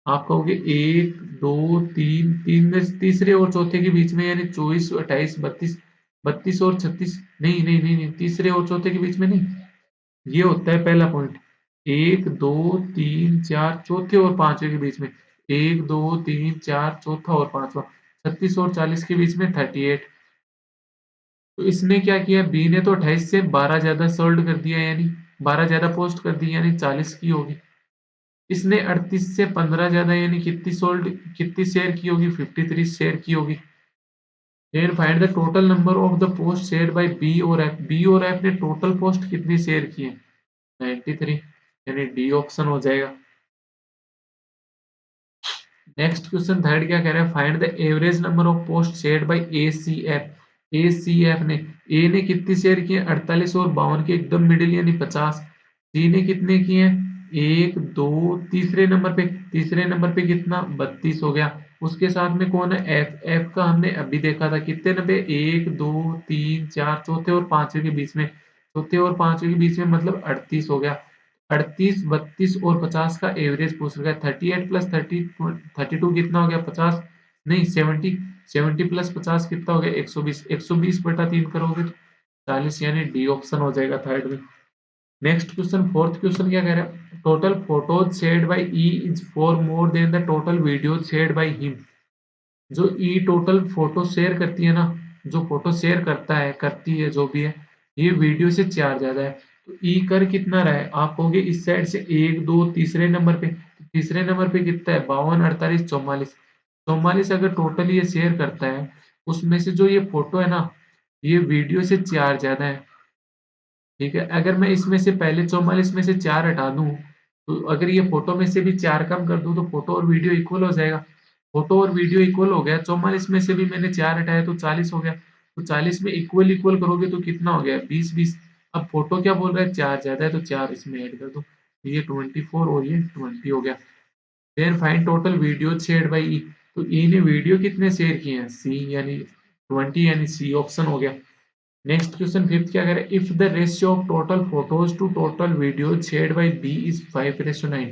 A: आप कहोगे 1 2 3, 3 में तीसरे और चौथे के बीच में यानी 24 28 32, 32 और 36, नहीं नहीं नहीं नहीं, तीसरे और चौथे के बीच में नहीं, ये होता है पहला पॉइंट। 1 2 3 4 चौथे और पांचवे के बीच में, 1 2 3 4 चौथा और पांचवा, 36 और 40 के बीच में 38। तो इसने क्या किया, बी ने तो 28 से 12 ज्यादा सोल्ड कर दिया, यानी 12 ज्यादा पोस्ट कर दी, यानी 40 की होगी। इसने 38 से 15 ज्यादा यानी कितनी शेयर की होगी 53 शेयर की होगी। Then find the total number of the post share by B और एफ ने टोटल पोस्ट कितनी शेयर की है 93, यानी डी ऑप्शन हो जाएगा। नेक्स्ट क्वेश्चन थर्ड क्या कह रहा है, find the average number of post shared by A C F ने, ए ने कितनी शेयर की है 48 और 52 के एकदम मिडिल यानी 50। सी ने कितने किए हैं 1 2, तीसरे नंबर पे कितना 32 हो गया। उसके साथ में कौन है एफ, एफ का हमने अभी देखा था कितने नंबर 1 2 3 4 चौथे और पांचवे के बीच में, चौथे और पांचवे के बीच में मतलब 38 हो गया। 38 32 और 50 का एवरेज पूछ रहा है। 38 प्लस 32 कितना हो गया 50, नहीं 70, 70 प्लस 50 कितना हो गया 120, 120 बटा 3 करोगे तो 40, यानी डी ऑप्शन हो जाएगा थर्ड में। नेक्स्ट क्वेश्चन फोर्थ क्वेश्चन क्या कह रहा है, total photos shared by E is for more than the total video shared by him. जो ई टोटल फोटो शेयर करती है ना, जो फोटो शेयर करता है करती है जो भी है, ये वीडियो से 4 ज्यादा है। तो ई कर कितना रहा है, आप कहोगे इस साइड से 1 2 तीसरे नंबर पे, तीसरे नंबर पे कितना है 52 48 44, 44 अगर टोटल ये शेयर करता है, उसमें से जो ये फोटो है ना, ये वीडियो से 4 ज्यादा है, ठीक है। अगर मैं इसमें से पहले 44 में से 4 हटा दूं, तो अगर ये फोटो में से भी 4 कम कर दूं, तो फोटो और वीडियो इक्वल हो जाएगा। फोटो और वीडियो इक्वल हो गया, 44 में से भी मैंने 4 हटाया तो 40 हो गया। तो 40 में इक्वल इक्वल करोगे तो कितना हो गया 20 20। अब फोटो क्या बोल रहा है 4 ज्यादा है, तो 4 इसमें ऐड कर दो, तो ये 24 और ये 20 हो गया। Then find total video shared by E. तो ई ने वीडियो कितने शेयर किए हैं सी, यानी 20, यानी सी ऑप्शन हो गया। नेक्स्ट क्वेश्चन फिफ्थ क्या करें, if the ratio of total photos to total video shared by B is 5:9,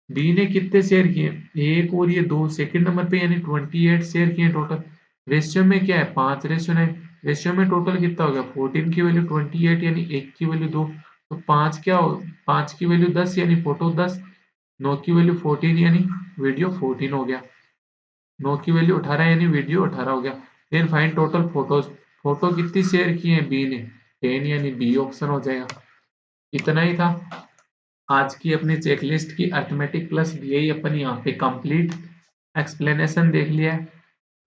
A: B ने कितने शेयर किए एक और ये दो, सेकंड नंबर पे यानी 28 शेयर किए टोटल। रेशियो में क्या है 5:9, रेशियो में टोटल कितना हो गया 14 की वैल्यू 28 यानी एक की वैल्यू 2, तो 5 क्या हो 5 की वैल्यू 10 यानी फोटो 10, 9 की वैल्यू 14 यानी वीडियो 14 हो गया, 9 की वैल्यू 18 यानी वीडियो 18 हो गया। Then find total photos, photo कितनी शेयर की है बी ने 10, यानी बी ऑप्शन हो जाएगा। इतना ही था आज की अपनी चेकलिस्ट की अर्थमेटिक प्लस यही अपन यहाँ पे कंप्लीट एक्सप्लेनेशन देख लिया है।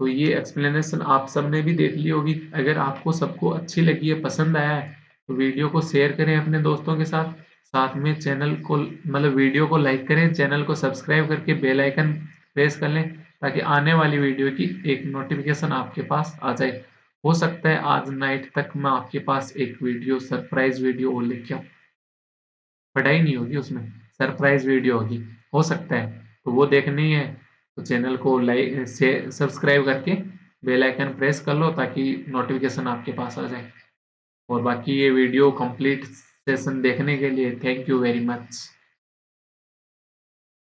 A: तो ये एक्सप्लेनेशन आप सबने भी देख ली होगी। अगर आपको सबको अच्छी लगी है पसंद आया है तो वीडियो को शेयर करें अपने दोस्तों के साथ, साथ में चैनल को मतलब वीडियो को लाइक करें, चैनल को सब्सक्राइब करके बेल आइकन प्रेस कर लें ताकि आने वाली वीडियो की एक नोटिफिकेशन आपके पास आ जाए। हो सकता है आज नाइट तक मैं आपके पास एक वीडियो सरप्राइज वीडियो और लेके आऊँ, पढ़ाई नहीं होगी उसमें, सरप्राइज वीडियो होगी, हो सकता है। तो वो देखनी है तो चैनल को लाइक से सब्सक्राइब करके बेल आइकन प्रेस कर लो ताकि नोटिफिकेशन आपके पास आ जाए। और बाकी ये वीडियो कंप्लीट सेशन देखने के लिए थैंक यू वेरी मच।